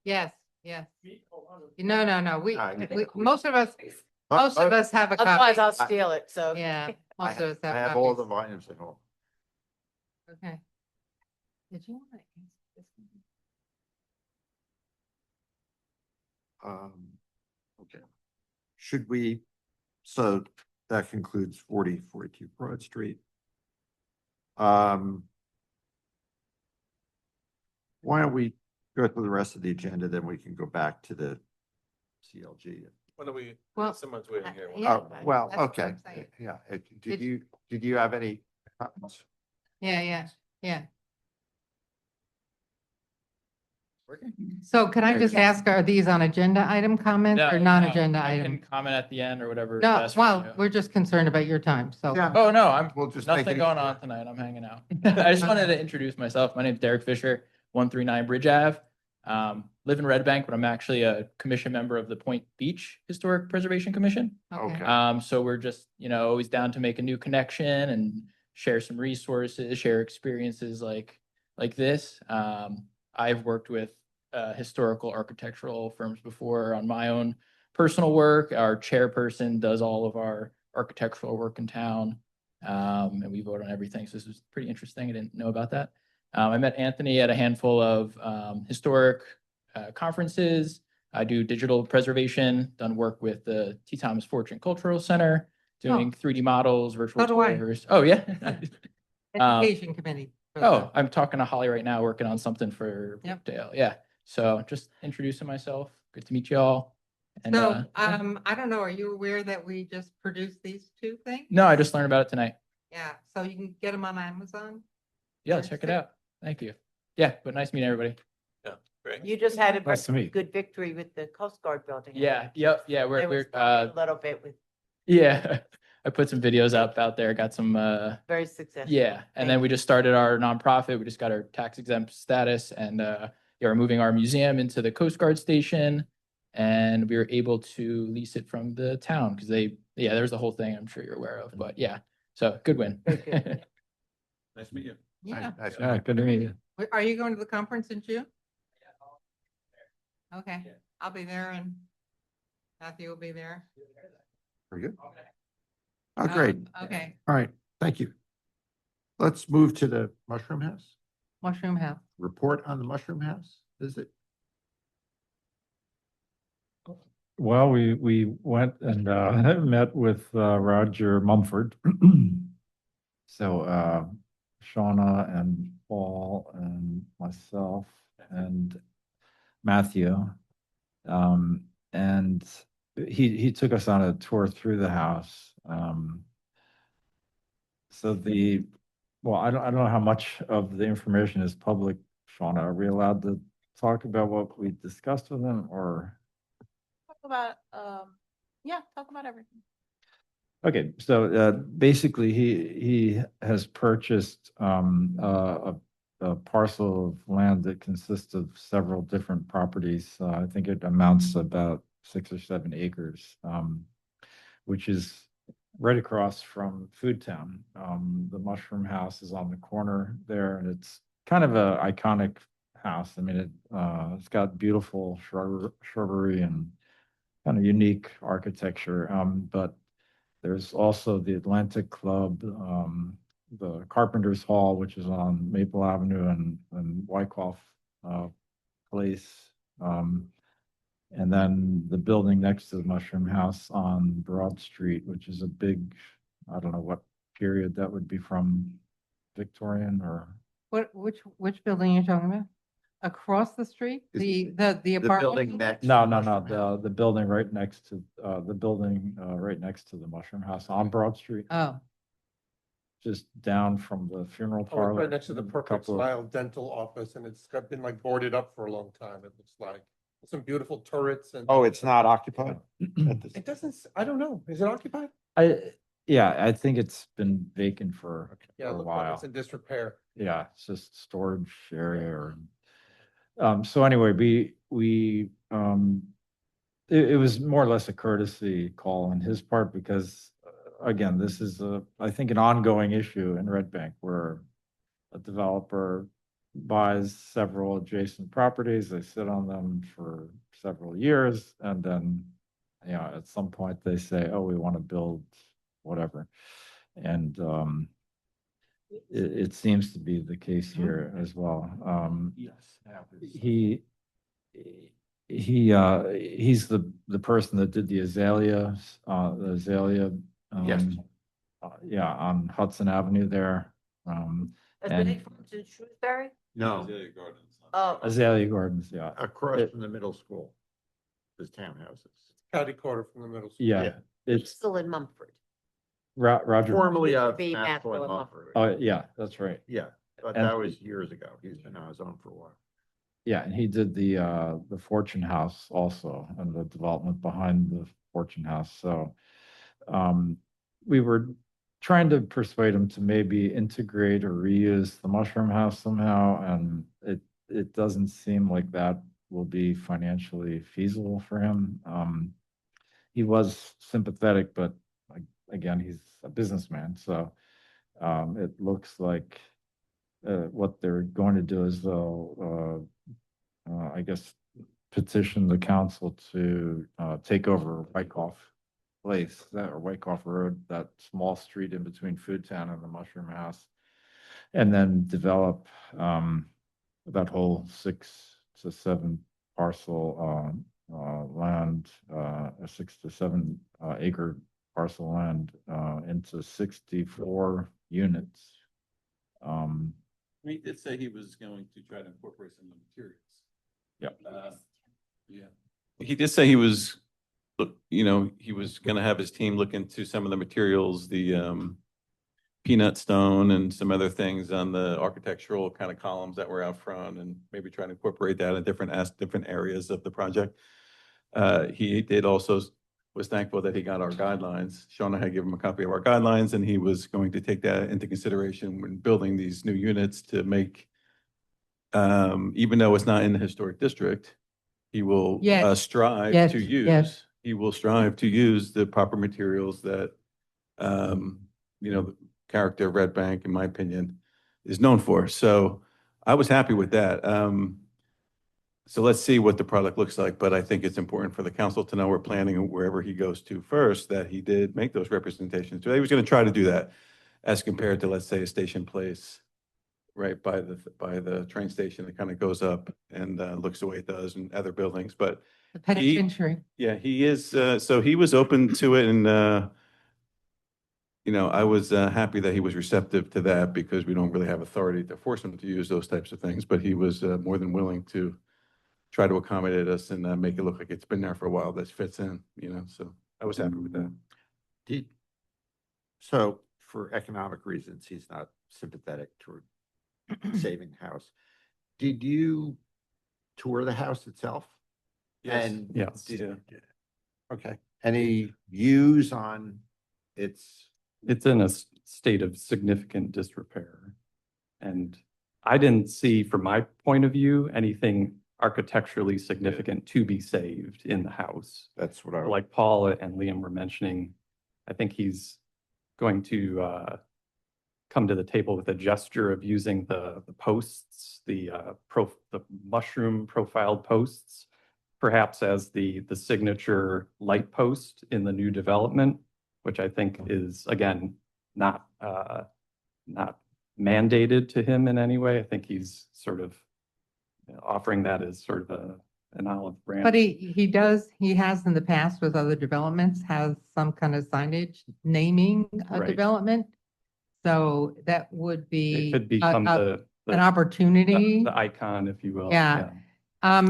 yes, yes. Oh, No. I- Most of us have a Otherwise, copy. I'll steal it, so. Yeah, I most of us I have have all the copies. volumes at home. Okay. Did you want to? Okay. Should we, so that concludes 42 Broad Street. Why don't we go through the rest of the agenda, then we can go back to the CLG. Why don't we, Well, someone's waiting here. yeah. Oh, well, that's what okay, I'm saying. yeah. Did- Did you have any comments? Yeah. So can I just ask, are these on agenda item comments or non-agenda I item? can comment at the end or whatever. is No, best for well, you. we're just concerned about your time, so. Yeah. Oh, no, I'm, We'll just make nothing it going easier. on tonight. I'm hanging out. I just wanted to introduce myself. My name is Derek Fisher, 139 Bridge Ave. Live in Red Bank, but I'm actually a commission member of the Point Beach Historic Preservation Commission. Okay. So we're just, always down to make a new connection and share some resources, share experiences like this. I've worked with historical architectural firms before on my own personal work. Our chairperson does all of our architectural work in town. And we vote on everything. So this was pretty interesting. I didn't know about that. I met Anthony at a handful of historic conferences. I do digital preservation, done work with the T. Thomas Fortune Cultural Center, doing 3D models, virtual So do I. tours. Oh, yeah. Education committee. for Oh, the- I'm talking to Holly right now, working on something for Yep. Brookdale. Yeah. So just introducing myself. Good to meet you all. And, So, yeah. I don't know, are you aware that we just produced these two things? No, I just learned about it tonight. Yeah, so you can get them on Amazon? Yeah, Or check it sit- out. Thank you. Yeah, but nice meeting everybody. Great. You just had Nice to a meet. good victory with the Coast Guard building. Yeah, yep, yeah, There was we're, talking a little bit with yeah, I put some videos up out there, got some, very successful. yeah, and then Thank we just started our nonprofit. We just got our tax exempt status and, yeah, we're moving our museum into the Coast Guard station. And we were able to lease it from the town because yeah, there's the whole thing I'm sure you're aware of, but yeah, so good win. Very good. Nice to meet you. Yeah. Nice- Yeah, good to meet you. Are you going to the conference in June? Okay, I'll be there and Matthew will be there. Very good. Oh, great. Okay, All right, thank you. Let's move to the Mushroom House. Mushroom House. Report on the Mushroom House visit. Well, we went and met with Roger Mumford. So Shauna and Paul and myself and Matthew. And he took us on a tour through the house. So well, I don't know how much of the information is public, Shauna. Are we allowed to talk about what we discussed with him or? Talk about, yeah, talk about everything. Okay, so basically, he has purchased a parcel of land that consists of several different properties. I think it amounts to about 6 or 7 acres, which is right across from Food Town. The Mushroom House is on the corner there, and it's kind of a iconic house. I mean, it's got beautiful shrubbery and kind of unique architecture, but there's also the Atlantic Club, the Carpenters Hall, which is on Maple Avenue and Wyckoff Place. And then the building next to the Mushroom House on Broad Street, which is a big, I don't know what period that would be from, Victorian or? Which building are you talking about? Across the street? Is The apartment? next. No, the building right next to, right next to the Mushroom House on Broad Street, Oh, just down from the funeral Oh, it's parlor. right next to the Perfect couple of- Smile Dental Office, and it's been like boarded up for a long time, it looks like. Some beautiful turrets and. Oh, it's not occupied? at this- It doesn't, I don't know, is it occupied? Yeah, I think it's been vacant for Yeah, it a looks like while. it's in disrepair. Yeah, it's just storage area or. So anyway, it was more or less a courtesy call on his part because, again, this is I think an ongoing issue in Red Bank where a developer buys several adjacent properties, they sit on them for several years, and then, at some point they say, oh, we want to build whatever. And it seems to be the case here as well. He's the person that did the azaleas, Yes. yeah, on Hudson Avenue there. Azalea Farms in Shrewsbury? No, Oh, Azalea Gardens, yeah. across from the middle school. There's townhouses. Catty corner from the middle. school. Yeah, it's still in Mumford. Roger. Formerly Used to of be Maxwell and Maxwell Mumford. Oh, yeah, that's right. Yeah, but And- that was years ago. He's been on his own for a while. Yeah, and he did the Fortune House also and the development behind the Fortune House. So we were trying to persuade him to maybe integrate or reuse the Mushroom House somehow, and it doesn't seem like that will be financially feasible for him. He was sympathetic, but again, he's a businessman, so it looks like what they're going to do is they'll, I guess, petition the council to take over Wyckoff Place, or Wyckoff Road, that small street in between Food Town and the Mushroom House, and then develop that whole 6 to 7 parcel land, a 6 to 7 acre parcel land into 64 units. He did say he was going to try to incorporate some of the materials. Yep. Yeah. He did say he was, he was gonna have his team look into some of the materials, the peanut stone and some other things on the architectural kind of columns that were out front and maybe try to incorporate that in different areas of the project. He did also was thankful that he got our guidelines. Shauna had given him a copy of our guidelines and he was going to take that into consideration when building these new units to make, even though it's not in the historic district, he will Yes. strive Yes, to yes. he will strive to use the proper materials that, the character of Red Bank, in my opinion, is known for. So I was happy with that. So let's see what the product looks like, but I think it's important for the council to know we're planning wherever he goes to first, that he did make those representations. So he was going to try to do that as compared to, let's say, a Station Place right by the train station that kind of goes up and looks the way it does in other buildings. But The penitentiary. yeah, he is, so he was open to it and, I was happy that he was receptive to that because we don't really have authority to force him to use those types of things, but he was more than willing to try to accommodate us and make it look like it's been there for a while, that fits in, so I was happy with that. So for economic reasons, he's not sympathetic toward saving the house. Did you tour the house itself? And Yes. did- Okay. Any views on its? It's in a state of significant disrepair. And I didn't see, from my point of view, anything architecturally significant to be saved in the house. That's what I. Like Paul and Liam were mentioning, I think he's going to come to the table with a gesture of using the posts, the mushroom profiled posts, perhaps as the signature light post in the new development, which I think is, again, not mandated to him in any way. I think he's sort of offering that as sort of an olive branch. But he has in the past with other developments, has some kind of signage naming a Right. development. So that would be. It could become an opportunity. the icon, if you will. Yeah. I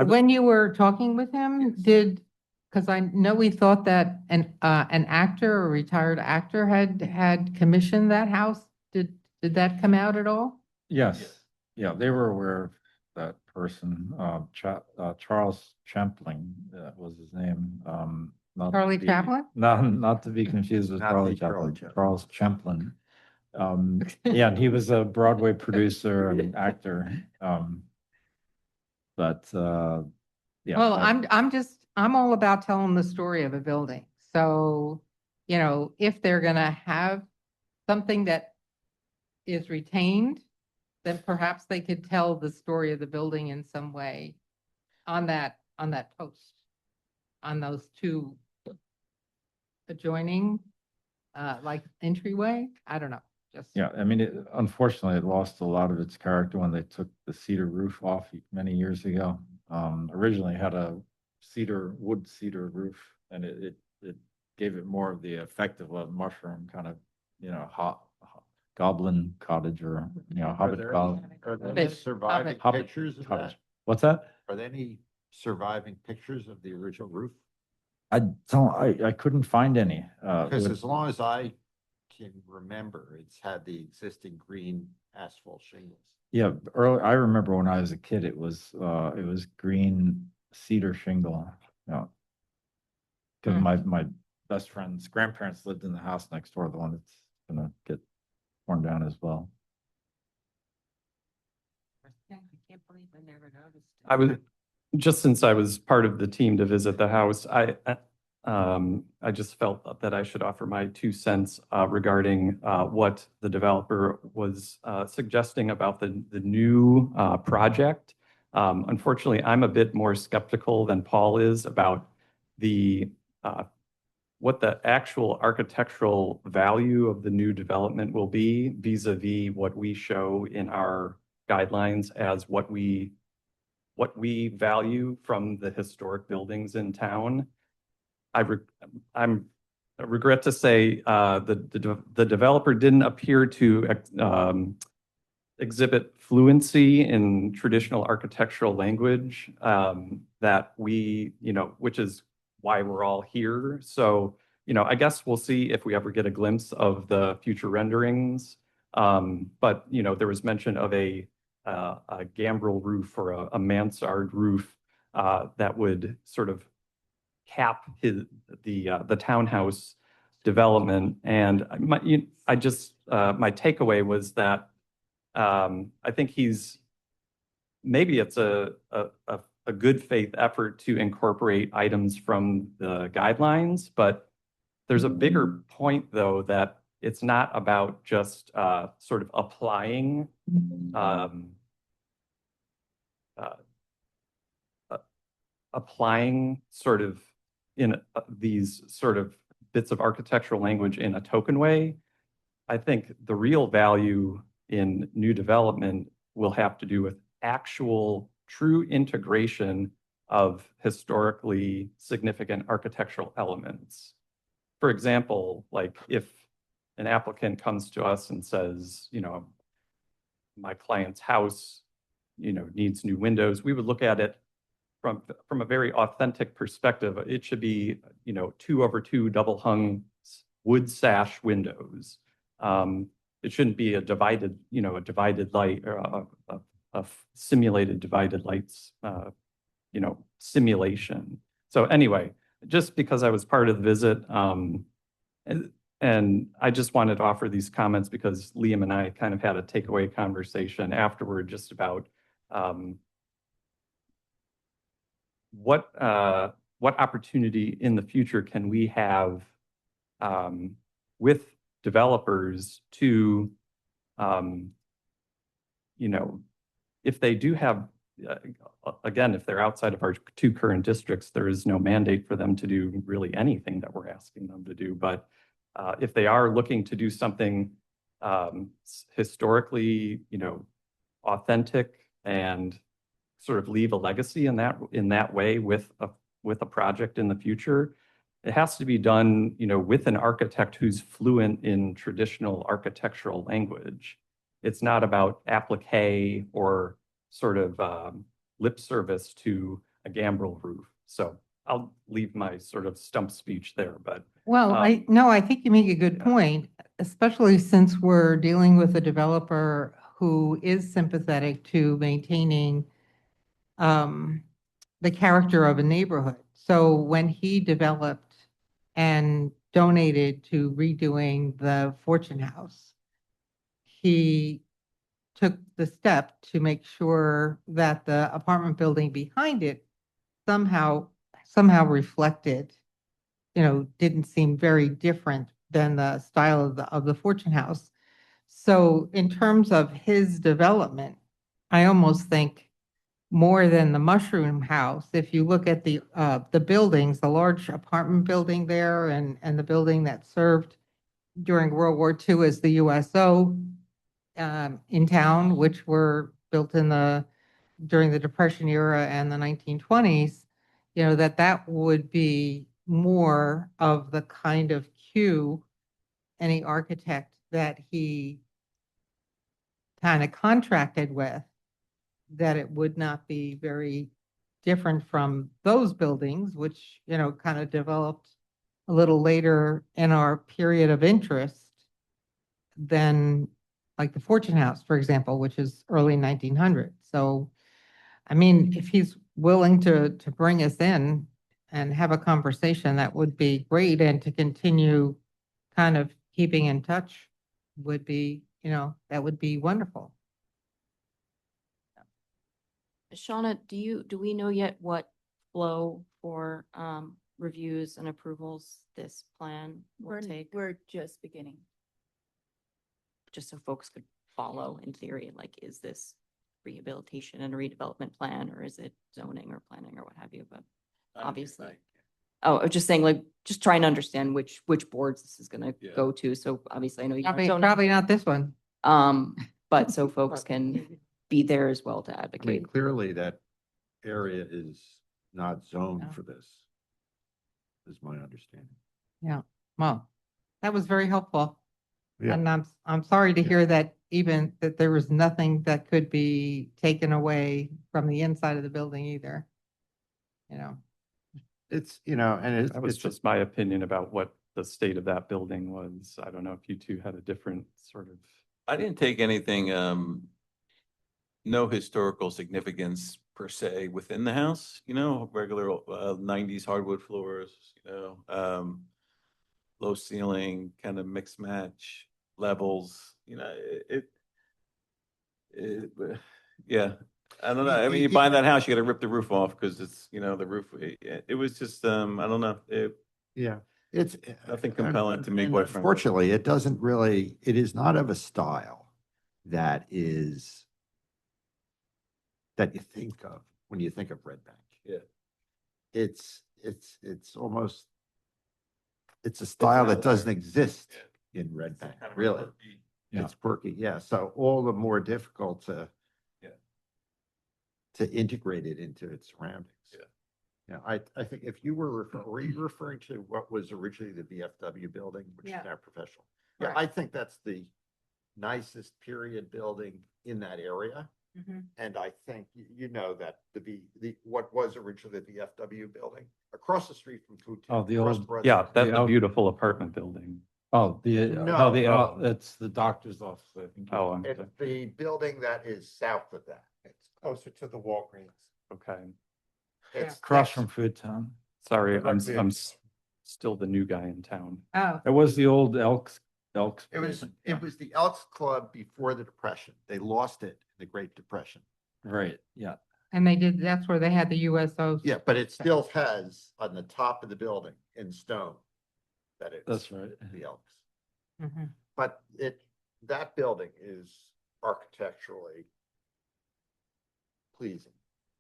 would- When you were talking with him, because I know we thought that an actor, a retired actor had commissioned that house. Did that come out at all? Yes, yeah, they were aware of that person, Charles Champling, was his name. Not to Charlie be- Chaplin? Not to be confused with Not Charlie the Charlie Chaplin, Chaplin. Charles Champlin. Yeah, and he was a Broadway producer and actor. But, yeah. Well, that- I'm all about telling the story of a building. So, if they're gonna have something that is retained, then perhaps they could tell the story of the building in some way on that post, on those two adjoining, like entryway. I don't know, just. Yeah, I mean, unfortunately, it lost a lot of its character when they took the cedar roof off many years ago. Originally had a wood cedar roof, and it gave it more of the effect of a mushroom kind of, hot goblin cottage or, hobbit cottage. Are there any Hobbit. surviving Hobbit pictures of cottage. that? What's that? Are there any surviving pictures of the original roof? I couldn't find any. Because as long as I can remember, it's had the existing green asphalt shingles. Yeah, I remember when I was a kid, it was green cedar shingle, Because Hmm. my best friend's grandparents lived in the house next door, the one that's gonna get torn down as well. I was, just since I was part of the team to visit the house, I just felt that I should offer my 2 cents regarding what the developer was suggesting about the new project. Unfortunately, I'm a bit more skeptical than Paul is about what the actual architectural value of the new development will be vis-a-vis what we show in our guidelines as what we value from the historic buildings in town. I regret to say the developer didn't appear to exhibit fluency in traditional architectural language, that we, which is why we're all here. So, I guess we'll see if we ever get a glimpse of the future renderings. But, there was mention of a gambrel roof or a mansard roof that would sort of cap the townhouse development. And my takeaway was that I think maybe it's a good faith effort to incorporate items from the guidelines, but there's a bigger point though, that it's not about just sort of applying sort of in these sort of bits of architectural language in a token way. I think the real value in new development will have to do with actual true integration of historically significant architectural elements. For example, like if an applicant comes to us and says, my client's house, needs new windows, we would look at it from a very authentic perspective. It should be, 2/2 double hung wood sash windows. It shouldn't be a divided light or a simulated divided lights, simulation. So anyway, just because I was part of the visit, and I just wanted to offer these comments because Liam and I kind of had a takeaway conversation afterward just about what opportunity in the future can we have with developers to, if they do have, again, if they're outside of our 2 current districts, there is no mandate for them to do really anything that we're asking them to do. But if they are looking to do something historically, authentic and sort of leave a legacy in that way with a project in the future, it has to be done, with an architect who's fluent in traditional architectural language. It's not about applique or sort of lip service to a gambrel roof. So I'll leave my sort of stump speech there, but. Well, I think you make a good point, especially since we're dealing with a developer who is sympathetic to maintaining the character of a neighborhood. So when he developed and donated to redoing the Fortune House, he took the step to make sure that the apartment building behind it somehow reflected, didn't seem very different than the style of the Fortune House. So in terms of his development, I almost think more than the Mushroom House, if you look at the buildings, the large apartment building there and the building that served during World War II as the USO in town, which were built during the Depression era and the 1920s, that would be more of the kind of cue any architect that he kind of contracted with, that it would not be very different from those buildings, which, kind of developed a little later in our period of interest than like the Fortune House, for example, which is early 1900s. So, I mean, if he's willing to bring us in and have a conversation, that would be great. And to continue kind of keeping in touch would be, that would be wonderful. Shauna, do we know yet what flow for reviews and approvals this plan will take? We're just beginning. Just so folks could follow in theory, like, is this rehabilitation and a redevelopment plan, or is it zoning or planning or what have you? But obviously, I was just saying, like, just trying to understand which boards this is going to go to. So obviously, I know you Probably not this one. but so folks can be there as well to I mean, advocate. clearly that area is not zoned for this, is my understanding. Yeah, well, that was very helpful. Yeah. And I'm sorry to hear that even that there was nothing that could be taken away from the inside of the building either. You know, It's, you know, and That was it's just my opinion about what the state of that building was. I don't know if you two had a different sort of. I didn't take anything, no historical significance per se within the house, you know, regular, nineties hardwood floors, you know, low ceiling, kind of mixed match levels, you know, yeah. I don't know. I mean, you buy that house, you gotta rip the roof off because it's, you know, the roof, it was just, I don't know. yeah, it's. Nothing compelling to me, and quite frankly. Unfortunately, it doesn't really, it is not of a style that is, that you think of when you think of Red Bank. Yeah. It's almost, it's a style that doesn't outlier. exist in Red Bank, really. Yeah. It's quirky, yeah, so all the more difficult to Yeah. to integrate it into its surroundings. Yeah. Yeah, I think if you were you referring to what was originally the VFW building, which is Yeah. now professional? Yeah, Correct. I think that's the nicest period building in that area. Mhm. And I think, you know, that what was originally the VFW building, across the street from Food. Oh, the Crust old- Brothers. Yeah, that's a out- beautiful apartment building. Oh, No, it's the doctor's office, I think. Oh, I'm It's the building that is south of that. It's closer to the Walgreens. okay. It's Across next- from Food Town. Sorry, Directly I'm across. still the new guy in town. Oh, It was the old Elks. It was the Elks Club before the Depression. They lost it in the Great Depression. Right, yeah. and that's where they had the USOs. Yeah, but it still has on the top of the building in stone that it's That's right. the Elks. Mhm. But that building is architecturally pleasing,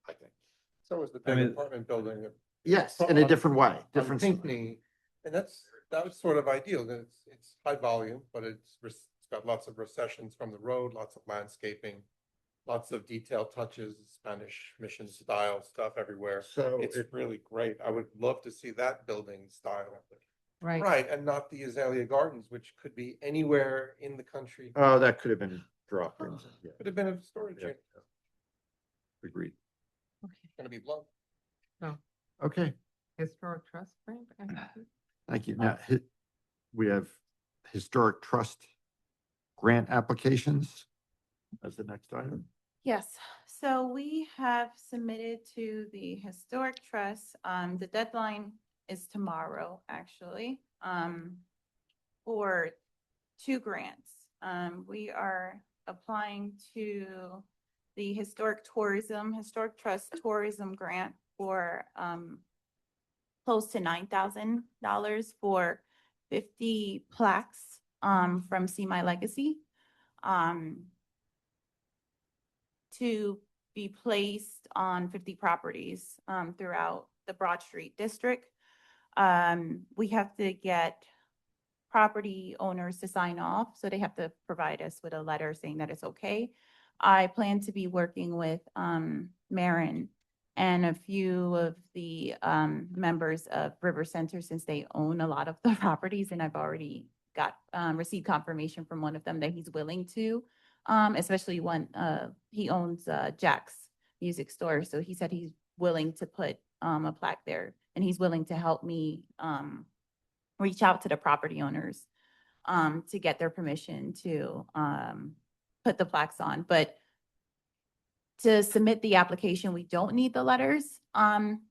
I think. So is the I big mean- apartment building. Yes, in a different way, On different. Pinckney, and that was sort of ideal, that it's high volume, but it's got lots of recessions from the road, lots of landscaping, lots of detailed touches, Spanish mission style stuff everywhere. So It's really great. I would love to see that building style. Right. Right, and not the Azalea Gardens, which could be anywhere in the country. Oh, that could have been dropped in. Yeah, Could have been a storage yeah, unit. yeah. Agreed. Okay. Gonna be blunt. Okay, Historic Trust Grant. thank you. Now, we have Historic Trust grant applications as the next item. Yes, so we have submitted to the Historic Trust, the deadline is tomorrow, actually, for 2 grants. We are applying to the Historic Trust Tourism Grant for, close to $9,000 for 50 plaques, from See My Legacy. To be placed on 50 properties throughout the Broad Street District. We have to get property owners to sign off, so they have to provide us with a letter saying that it's okay. I plan to be working with Marin and a few of the members of River Center, since they own a lot of the properties, and I've already got received confirmation from one of them that he's willing to. Especially when he owns Jack's Music Store, so he said he's willing to put a plaque there, and he's willing to help me reach out to the property owners to get their permission to put the plaques on. But to submit the application, we don't need the letters.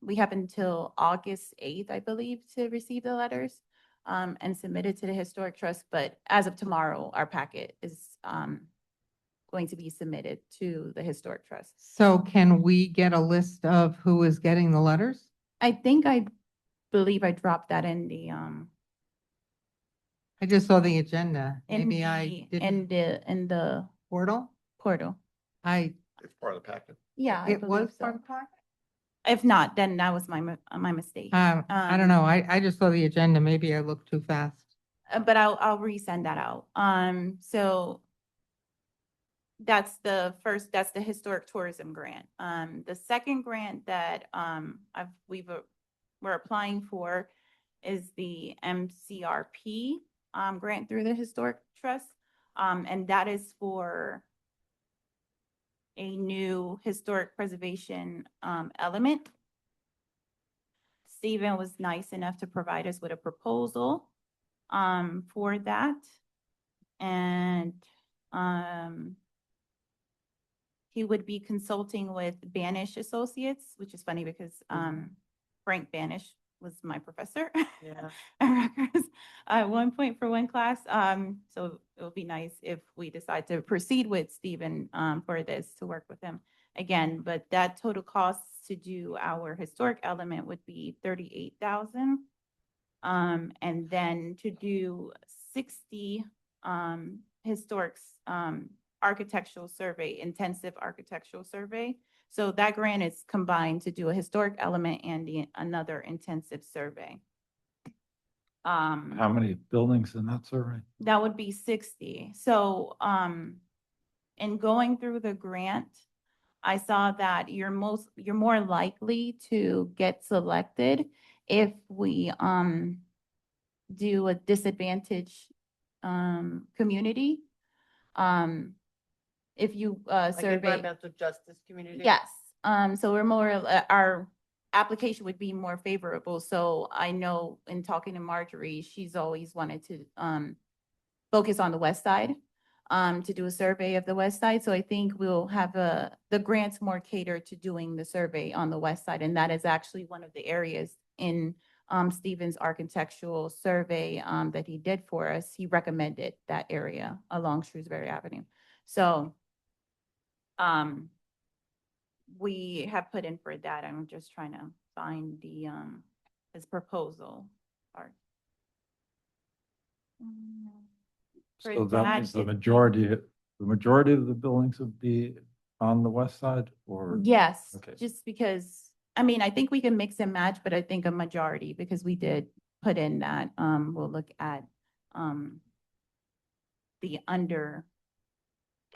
We have until August 8th, I believe, to receive the letters and submit it to the Historic Trust. But as of tomorrow, our packet is going to be submitted to the Historic Trust. So can we get a list of who is getting the letters? I believe I dropped that in the, I just saw the agenda. Maybe I in didn't. in the Portal? portal. It's part of the packet. Yeah, I It was believe part so. of the packet? If not, then that was my mistake. I don't know. I just saw the agenda. Maybe I looked too fast. But I'll resend that out. So that's the Historic Tourism Grant. The second grant that we're applying for is the MCRP grant through the Historic Trust. And that is for a new historic preservation element. Stephen was nice enough to provide us with a proposal for that. And he would be consulting with Banish Associates, which is funny because Frank Banish was my professor Yeah. at Rutgers at one point for one class. So it would be nice if we decide to proceed with Stephen for this, to work with him again. But that total cost to do our historic element would be 38,000. And then to do 60 historic architectural survey, intensive architectural survey. So that grant is combined to do a historic element and another intensive survey. How many buildings in that survey? That would be 60. So in going through the grant, I saw that you're more likely to get selected if we do a disadvantaged community. If you Like survey. environmental justice community? Yes, so we're more, our application would be more favorable. So I know in talking to Marjorie, she's always wanted to focus on the west side, to do a survey of the west side. So I think we'll have the grants more catered to doing the survey on the west side. And that is actually one of the areas in Stephen's architectural survey that he did for us. He recommended that area along Shrewsbury Avenue. So we have put in for that. I'm just trying to find the his proposal. Sorry. For So that means it- the majority of the buildings would be on the west side or? Yes, Okay. just because, I mean, I think we can mix and match, but I think a majority, because we did put in that, we'll look at the under,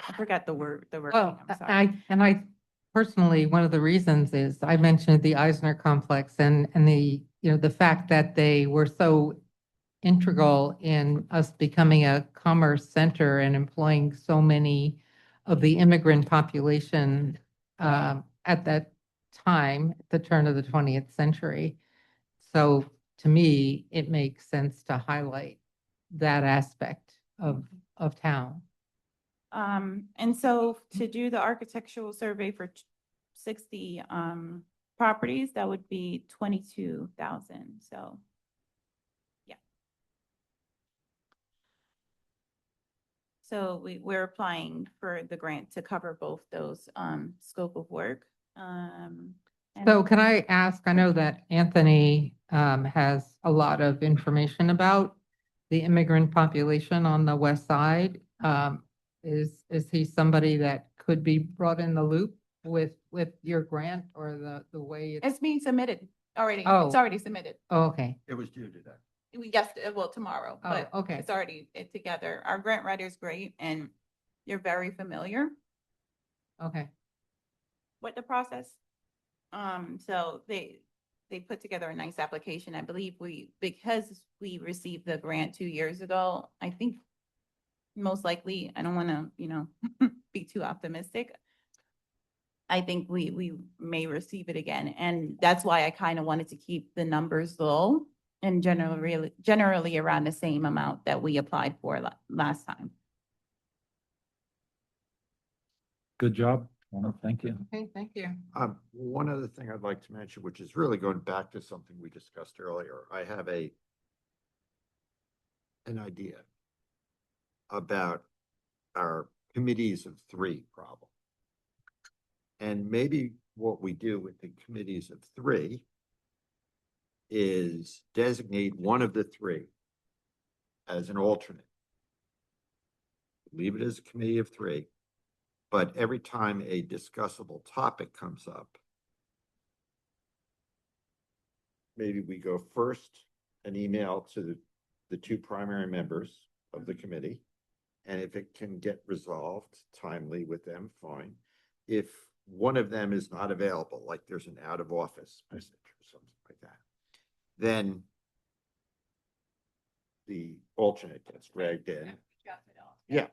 I forgot the word, Well, I'm sorry. I personally, one of the reasons is I mentioned the Eisner complex and the, the fact that they were so integral in us becoming a commerce center and employing so many of the immigrant population at that time, at the turn of the 20th century. So to me, it makes sense to highlight that aspect of town. And so to do the architectural survey for 60 properties, that would be 22,000. So, yeah. So we're applying for the grant to cover both those scope of work. And- So can I ask, I know that Anthony has a lot of information about the immigrant population on the west side. Is he somebody that could be brought in the loop with your grant or the way it's? It's being submitted already. Oh. It's already submitted. Oh, okay. It was due today. Yes, well, tomorrow, Oh, but okay. it's already together. Our grant writer is great and you're very familiar Okay. with the process. So they put together a nice application. I believe because we received the grant 2 years ago, I think most likely, I don't want to, be too optimistic. I think we may receive it again. And that's why I kind of wanted to keep the numbers low and generally around the same amount that we applied for last time. Good job. Thank you. Okay, thank you. One other thing I'd like to mention, which is really going back to something we discussed earlier. I have an idea about our committees of three problem. And maybe what we do with the committees of three is designate one of the three as an alternate. Leave it as a committee of three. But every time a discussable topic comes up, maybe we go first an email to the two primary members of the committee. And if it can get resolved timely with them, fine. If one of them is not available, like there's an out of office message or something like that, then the alternate gets dragged in. Yeah,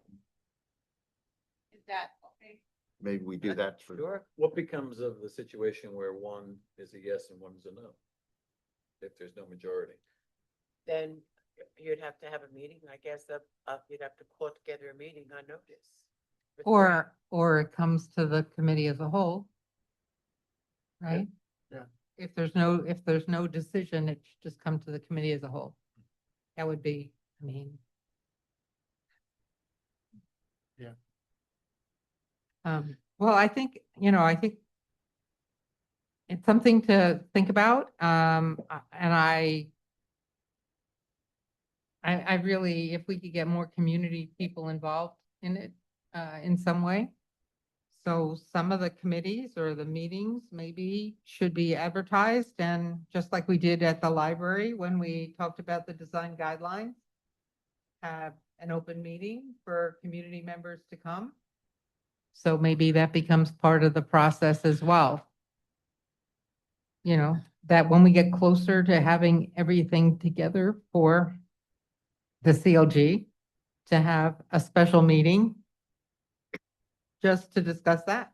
Is that okay? maybe we do that for. Sure. What becomes of the situation where one is a yes and one is a no? If there's no majority? Then you'd have to have a meeting, I guess, you'd have to call together a meeting on notice. Or it comes to the committee as a whole. Right? Yeah. If there's no decision, it should just come to the committee as a whole. That would be, I mean. Yeah. Well, I think it's something to think about. And I really, if we could get more community people involved in it, in some way. So some of the committees or the meetings maybe should be advertised, and just like we did at the library when we talked about the design guidelines, have an open meeting for community members to come. So maybe that becomes part of the process as well. You know, that when we get closer to having everything together for the CLG, to have a special meeting just to discuss that.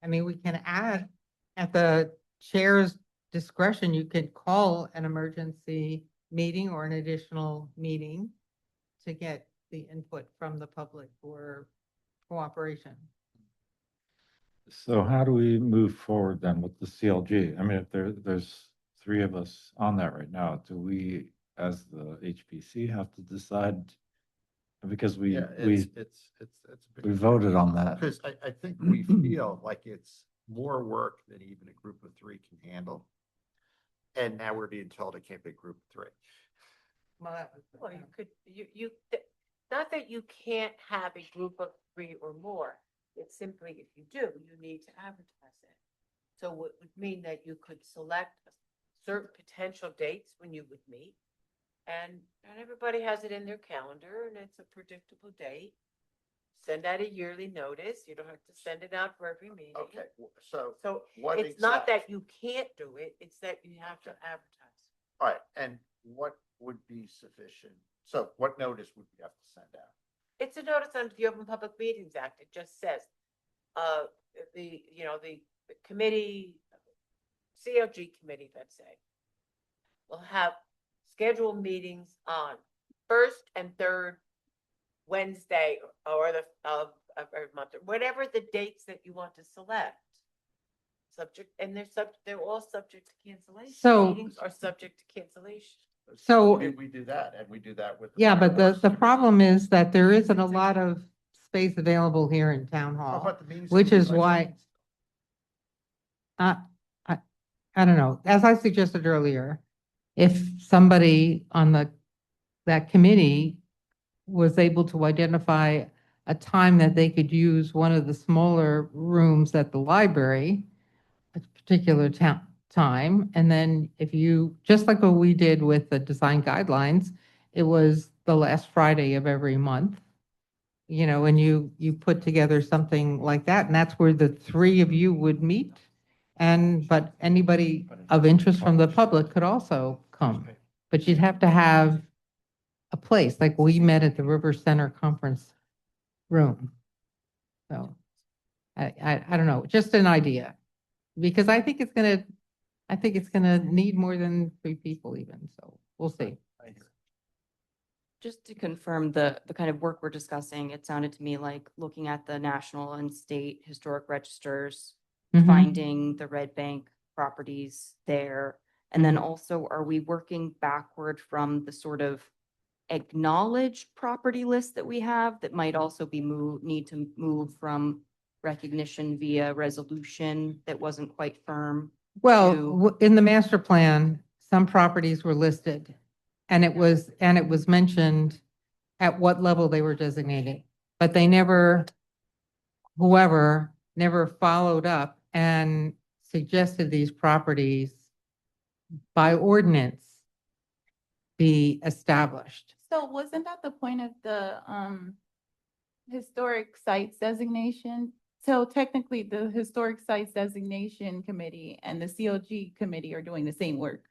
I mean, we can add at the chair's discretion, you could call an emergency meeting or an additional meeting to get the input from the public for cooperation. So how do we move forward then with the CLG? I mean, if there's three of us on that right now, do we, as the HPC, have to decide? Because we voted on that. Because I think we feel like it's more work than even a group of three can handle. And now we're being told it can't be a group of three. Well, that was. Well, you could, not that you can't have a group of 3 or more. It's simply, if you do, you need to advertise it. So it would mean that you could select certain potential dates when you would meet. And everybody has it in their calendar, and it's a predictable date. Send out a yearly notice. You don't have to send it out for every meeting. Okay, so, So what it's not that exact- you can't do it, it's that you have to advertise. all right, and what would be sufficient? So what notice would we have to send out? It's a notice under the Open Public Meetings Act. It just says, the committee, CLG committee, let's say, will have scheduled meetings on first and third Wednesday or the of every month, or whatever the dates that you want to select. Subject, and they're all subject to cancellation. So- Meetings are subject to cancellation. So- Did we do that? And we do that with. Yeah, but the fireworks? problem is that there isn't a lot of space available here in town How hall. about the meetings which can be is by why- Zoom? I don't know, as I suggested earlier, if somebody on that committee was able to identify a time that they could use one of the smaller rooms at the library, a particular time, and then if you, just like what we did with the design guidelines, it was the last Friday of every month, and you put together something like that, and that's where the three of you would meet. But anybody of interest from the public could also come, but you'd have to have a place, like we met at the River Center Conference Room. So I don't know, just an idea, because I think it's gonna need more than 3 people even, so we'll see. Just to confirm the kind of work we're discussing, it sounded to me like looking at the national and state historic registers, Mhm. finding the Red Bank properties there. And then Mhm. also, are we working backward from the sort of acknowledged property list that we have that might also be need to move from recognition via resolution that wasn't quite firm? Well, to- in the master plan, some properties were listed, and it was mentioned at what level they were designated, but whoever never followed up and suggested these properties by ordinance be established. So wasn't that the point of the historic sites designation? So technically, the Historic Sites Designation Committee and the CLG Committee are doing the same work.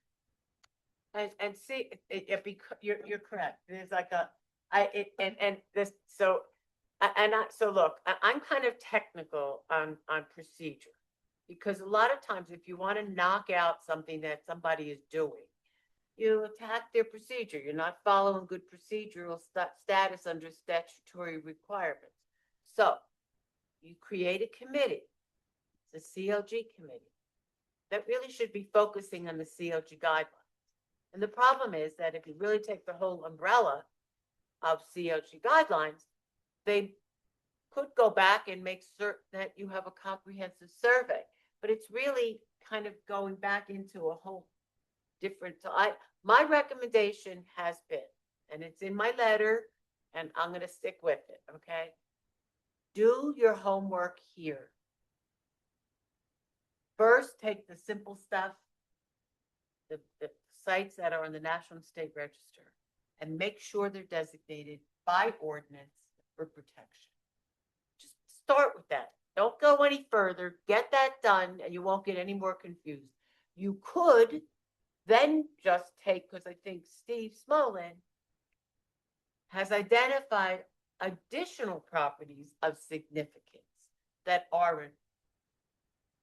And see, because you're correct. There's like And this, so, so look, I'm kind of technical on procedure. Because a lot of times if you want to knock out something that somebody is doing, you attack their procedure. You're not following good procedural status under statutory requirements. So you create a committee, the CLG committee, that really should be focusing on the CLG guidelines. And the problem is that if you really take the whole umbrella of CLG guidelines, they could go back and make certain that you have a comprehensive survey. But it's really kind of going back into a whole different, my recommendation has been, and it's in my letter, and I'm going to stick with it, okay? Do your homework here. First, take the simple stuff, the sites that are on the National and State Register, and make sure they're designated by ordinance for protection. Just start with that. Don't go any further. Get that done, and you won't get any more confused. You could then just take, because I think Steve Smolin has identified additional properties of significance that aren't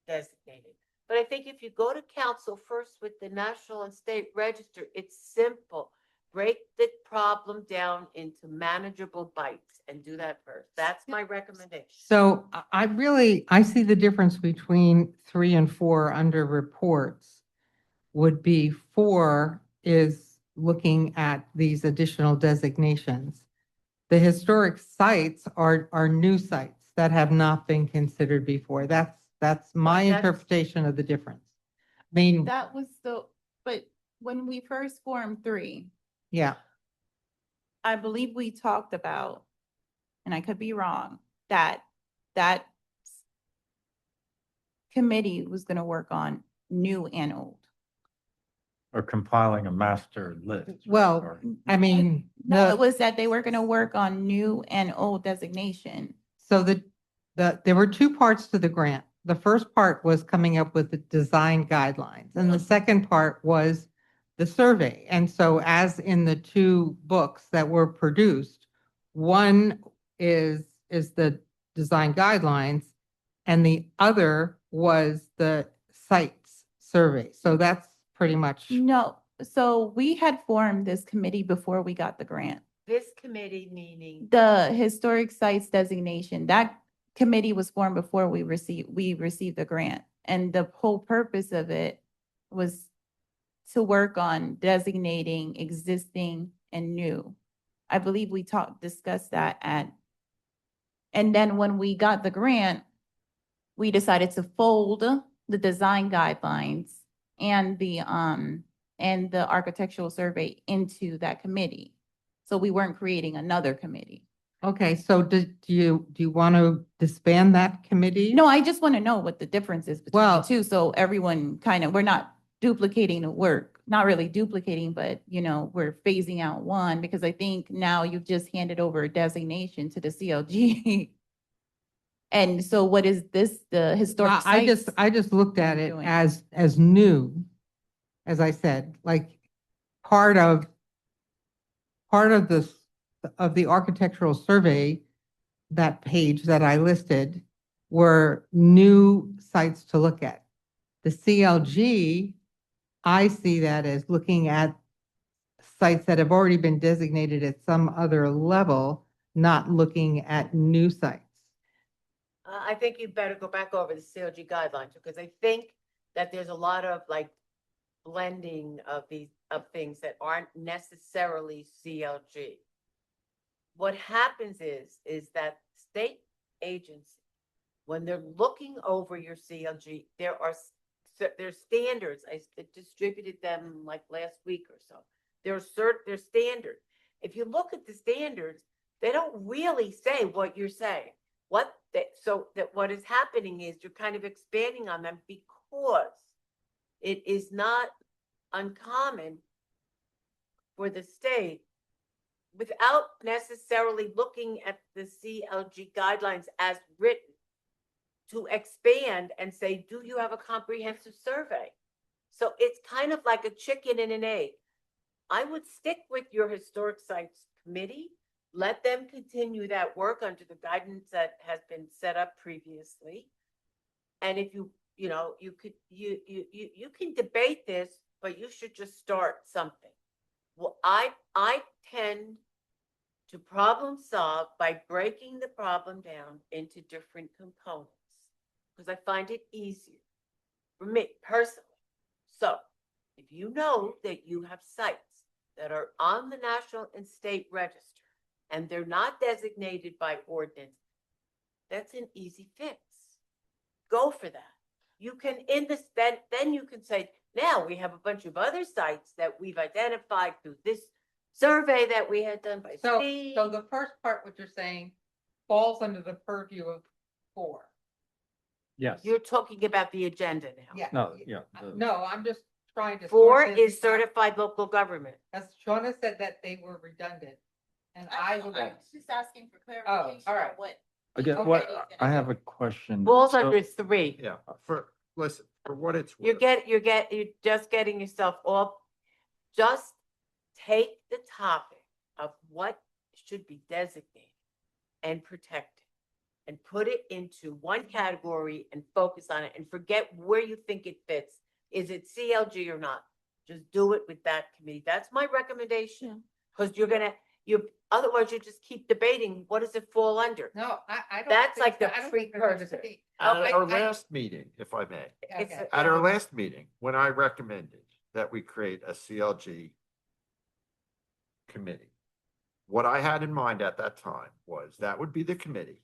designated. But I think if you go to council first with the National and State Register, it's simple. Break the problem down into manageable bites and do that first. That's my recommendation. So I see the difference between 3 and 4 under reports would be 4 is looking at these additional designations. The historic sites are new sites that have not been considered before. That's my interpretation of the difference. I mean, That was but when we first formed 3, yeah, I believe we talked about, and I could be wrong, that committee was going to work on new and old. Or compiling a master list. right? well, Or- I mean, No, it was that they were going to work on new and old designation. so there were 2 parts to the grant. The first part was coming up with the design guidelines, and the second part was the survey. And so as in the 2 books that were produced, one is the design guidelines, and the other was the sites survey. So that's pretty much, No, so we had formed this committee before we got the grant. This committee meaning, The historic sites designation, that committee was formed before we received the grant. And the whole purpose of it was to work on designating existing and new. I believe we discussed that and then when we got the grant, we decided to fold the design guidelines and the architectural survey into that committee. So we weren't creating another committee. okay, so do you want to disband that committee? No, I just want to know what the difference is between the Well- 2, so everyone we're not duplicating the work, not really duplicating, but we're phasing out one, because I think now you've just handed over a designation to the CLG. And so what is this, the historic I sites? I just looked at we're it doing? as new, as I said, like part of this, of the architectural survey, that page that I listed were new sites to look at. The CLG, I see that as looking at sites that have already been designated at some other level, not looking at new sites. I think you better go back over the CLG guidelines, because I think that there's a lot of blending of things that aren't necessarily CLG. What happens is that state agency, when they're looking over your CLG, there's standards. I distributed them last week or so. There's standards. If you look at the standards, they don't really say what you're saying. What is happening is you're kind of expanding on them, because it is not uncommon for the state, without necessarily looking at the CLG guidelines as written, to expand and say, do you have a comprehensive survey? So it's kind of like a chicken and an egg. I would stick with your historic sites committee, let them continue that work under the guidance that has been set up previously. And if you can debate this, but you should just start something. Well, I tend to problem solve by breaking the problem down into different components, because I find it easier for me personally. So if you know that you have sites that are on the national and state register and they're not designated by ordinance, that's an easy fix. Go for that. You can, then you can say, now we have a bunch of other sites that we've identified through this survey that we had done by So, Steve. so the first part, what you're saying, falls under the purview of 4. Yes. You're talking about the agenda now. Yeah. No, yeah. No, I'm just trying to. 4 sort this is certified local government. As Shauna said that they were redundant. And I would. Just asking for clarification all right. on what. Again, Okay. what, I have a question. Falls So- under 3. Yeah, listen, for what it's You're worth. you're just getting yourself off. Just take the topic of what should be designated and protected and put it into one category and focus on it and forget where you think it fits. Is it CLG or not? Just do it with that committee. That's my recommendation. Because otherwise you just keep debating, what does it fall under? No, I don't. That's think like so. the I don't think they're gonna precursor. be- At I- our I- last meeting, if I may, It's Okay. at our last meeting, when I recommended that we create a CLG committee, what I had in mind at that time was that would be the committee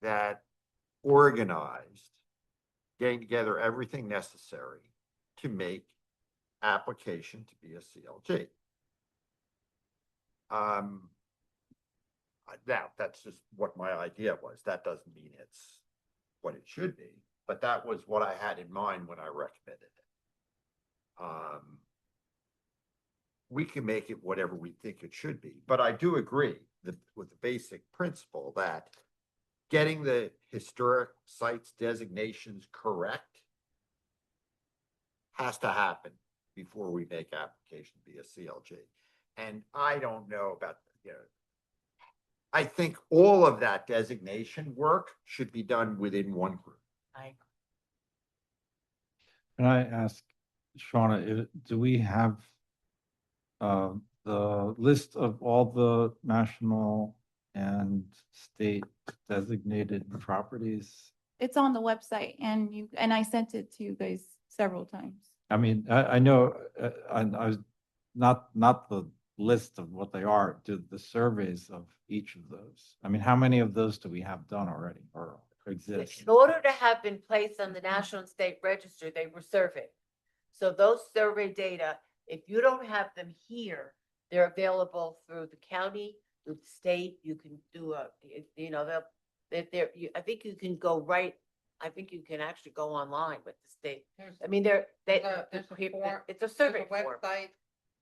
that organized getting together everything necessary to make application to be a CLG. Now, that's just what my idea was. That doesn't mean it's what it should be, but that was what I had in mind when I recommended it. We can make it whatever we think it should be, but I do agree with the basic principle that getting the historic sites designations correct has to happen before we make application to be a CLG. And I don't know about, I think all of that designation work should be done within one group. Can I ask Shauna, do we have the list of all the national and state designated properties? It's on the website and I sent it to you guys several times. I mean, I know, I was not the list of what they are, the surveys of each of those. I mean, how many of those do we have done already or exist? In order to have been placed on the national and state register, they were surveyed. So those survey data, if you don't have them here, they're available through the county, through the state. You can do I think you can go right. I think you can actually go online with the state. I mean, There's a form- it's a There's survey a form. website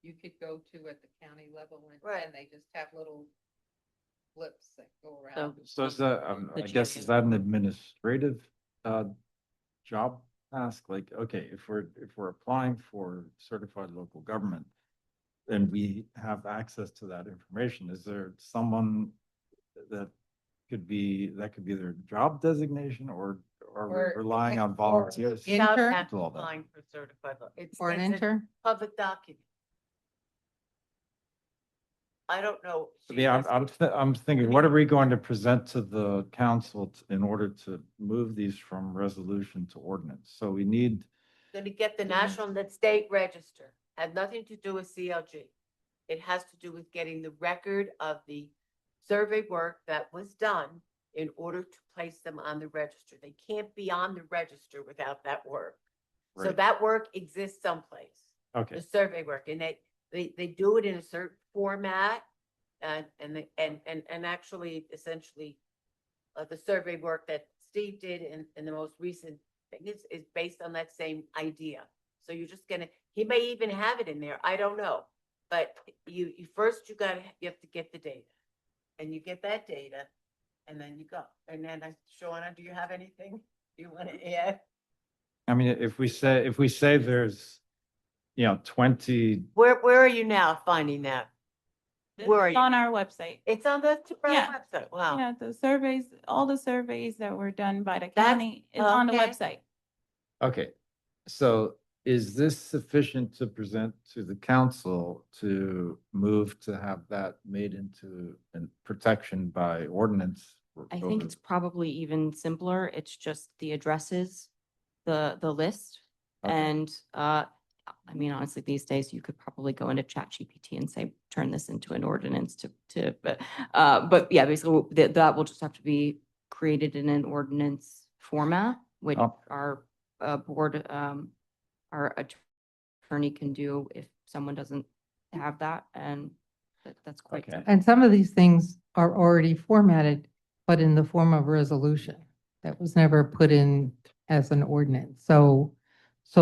you could go to at the county level Right. and they just have little blips that go So around. So is that, The I guess, is that an administrative job task? Like, okay, if we're applying for certified local government, and we have access to that information, is there someone that could be their job designation, or are Or- we relying on or volunteers? in- Without Intern? actually Do all that. applying for certified. It's Or an it's a intern? public document. I don't know. Yeah, I'm thinking, what are we going to present to the council in order to move these from resolution to ordinance? So we need, Going to get the national and the state register. Had nothing to do with CLG. It has to do with getting the record of the survey work that was done in order to place them on the register. They can't be on the register without that work. So Right. that work exists someplace, okay, the survey work, and they do it in a certain format. And actually, essentially, the survey work that Steve did in the most recent thing is based on that same idea. So you're just he may even have it in there, I don't know. But you have to get the data. And you get that data, and then you go. And then, Shauna, do you have anything you want to add? I mean, if we say there's, 20, Where are you now finding that? Where are It's you? on our website. It's on the Yeah. website. Wow. Yeah, the surveys, all the surveys that were done by the That's- county is on the okay. website. Okay, so is this sufficient to present to the council to move to have that made into a protection by ordinance? I think it's probably even simpler. It's just the addresses, the list. Okay. And, I mean, honestly, these days you could probably go into ChatGPT and say, turn this into an ordinance but yeah, basically that will just have to be created in an ordinance format, which Oh. our, board, our attorney can do if someone doesn't have that, and that's quite Okay. simple. And some of these things are already formatted, but in the form of resolution. That was never put in as an ordinance. So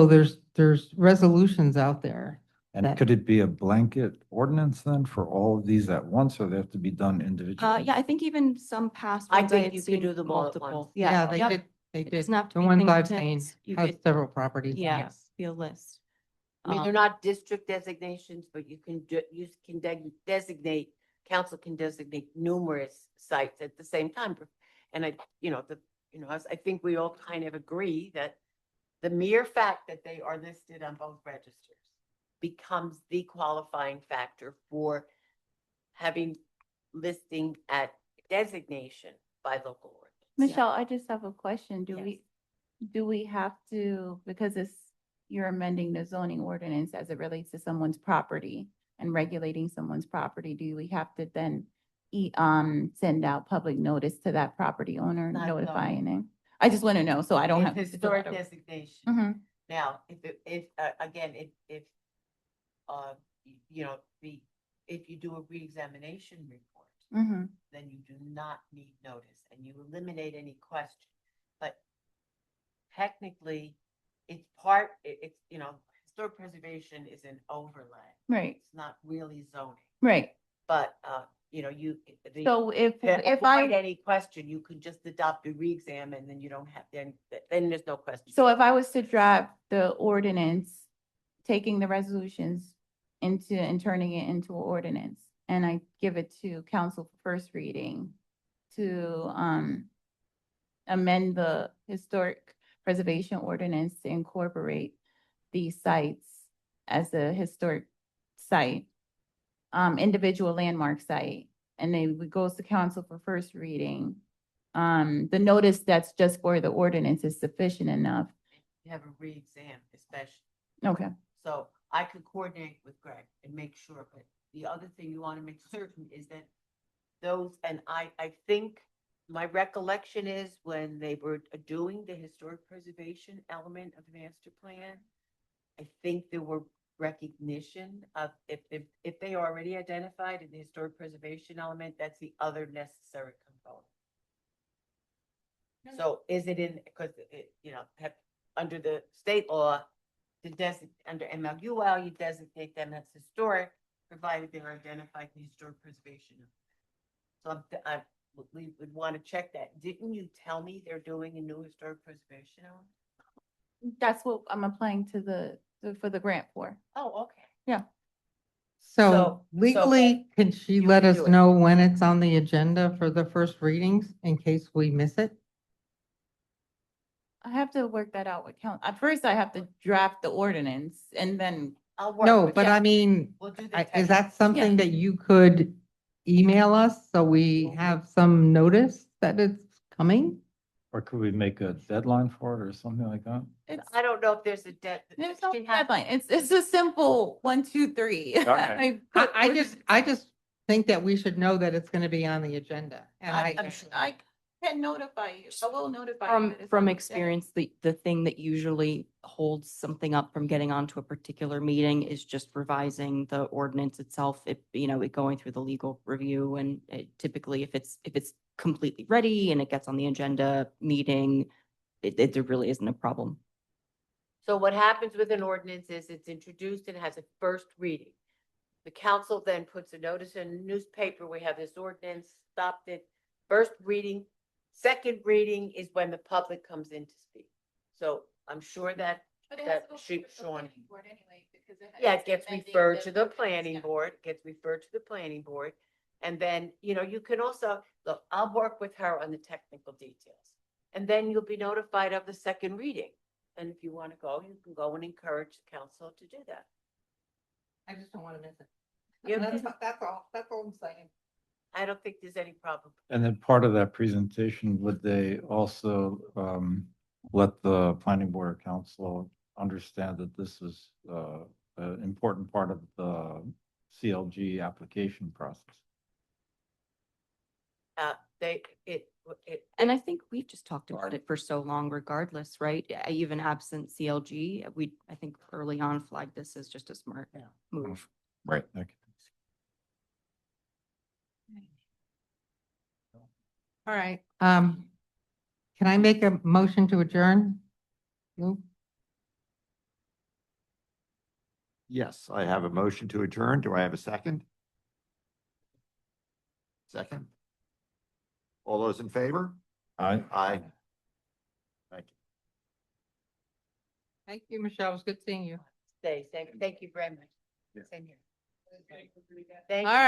there's resolutions out there. And that- could it be a blanket ordinance then for all of these at once, or they have to be done individually? Yeah, I think even some past I ones think had you could seen do them all at multiple. once. Yeah, they Yep. did, they It did. doesn't have to The be ones I've seen fingerprints. You have could- several properties. Yeah, Yes. be a list. I mean, they're Um, not district designations, but you can designate, council can designate numerous sites at the same time. And I think we all kind of agree that the mere fact that they are listed on both registers becomes the qualifying factor for having listing at designation by local ordinance. Michelle, I just have a question. Yes. Do we have to, because you're amending the zoning ordinance as it relates to someone's property and regulating someone's property, do we have to then send out public notice to that property owner Not notifying him? I just want to know, so I don't have. It's to fill out historic a- designation. Mhm. Now, again, if you do a reexamination report, Mhm. then you do not need notice and you eliminate any question. But technically, historic preservation is an overlay. Right, It's not really zoning, right. but, So if to avoid I, any question, you could just adopt a reexam and then you don't have, then there's no question. so if I was to draft the ordinance, taking the resolutions and turning it into an ordinance, and I give it to council for first reading to amend the historic preservation ordinance to incorporate these sites as a historic site, individual landmark site, and then it goes to council for first reading. The notice that's just for the ordinance is sufficient enough. You have a reexam especially. Okay. So I could coordinate with Greg and make sure, but the other thing you want to make certain is that and I think my recollection is when they were doing the historic preservation element of the master plan, I think there were recognition of, if they already identified in the historic preservation element, that's the other necessary component. So is it in, because under the state law, under MLUL, you designate them as historic, provided they're identified in the historic preservation. So we would want to check that. Didn't you tell me they're doing a new historic preservation element? That's what I'm applying to for the grant for. Oh, okay. So So- legally, can she you let can us do it. know when it's on the agenda for the first readings in case we miss it? I have to work that out with council. At first, I have to draft the ordinance and then, I'll work No, with but you. I mean, We'll do the is technical. that something that you could email us so we have some notice that it's coming? Or could we make a deadline for it or something like that? it's, I don't know if there's a there's no deadline. It's a simple 1, 2, 3. Okay. I just think that we should know that it's going to be on the agenda. And I'm sure. I can notify you. I will notify you. From, that it's on from the experience, the thing that usually holds something up from getting onto a particular meeting is just revising the ordinance itself. It going through the legal review, and typically if it's completely ready and it gets on the agenda meeting, there really isn't a problem. So what happens with an ordinance is it's introduced and has a first reading. The council then puts a notice in the newspaper, we have this ordinance, stopped it, first reading. Second reading is when the public comes in to speak. So I'm sure that But it has to that go she, through the Sean, planning board anyway, because Yeah, it gets referred to the planning board, gets referred to the planning board. And then, you can also, look, I'll work with her on the technical details. And then you'll be notified of the second reading. And if you want to go, you can go and encourage the council to do that. I just don't want to miss it. Yeah. That's all I'm saying. I don't think there's any problem. And then part of that presentation, would they also let the planning board or council understand that this is an important part of the CLG application process? And I think we've just talked about it for so long regardless, right? Even absent CLG, I think early on flagged this as just a smart move. Right. Okay. All right. Can I make a motion to adjourn? Lou? Yes, I have a motion to adjourn. Do I have a second? Second? All those in favor? Aye. Aye. Thank you. Thank you, Michelle. It was good seeing you. Thank you very much. Yeah. Same here. All Thank you. right.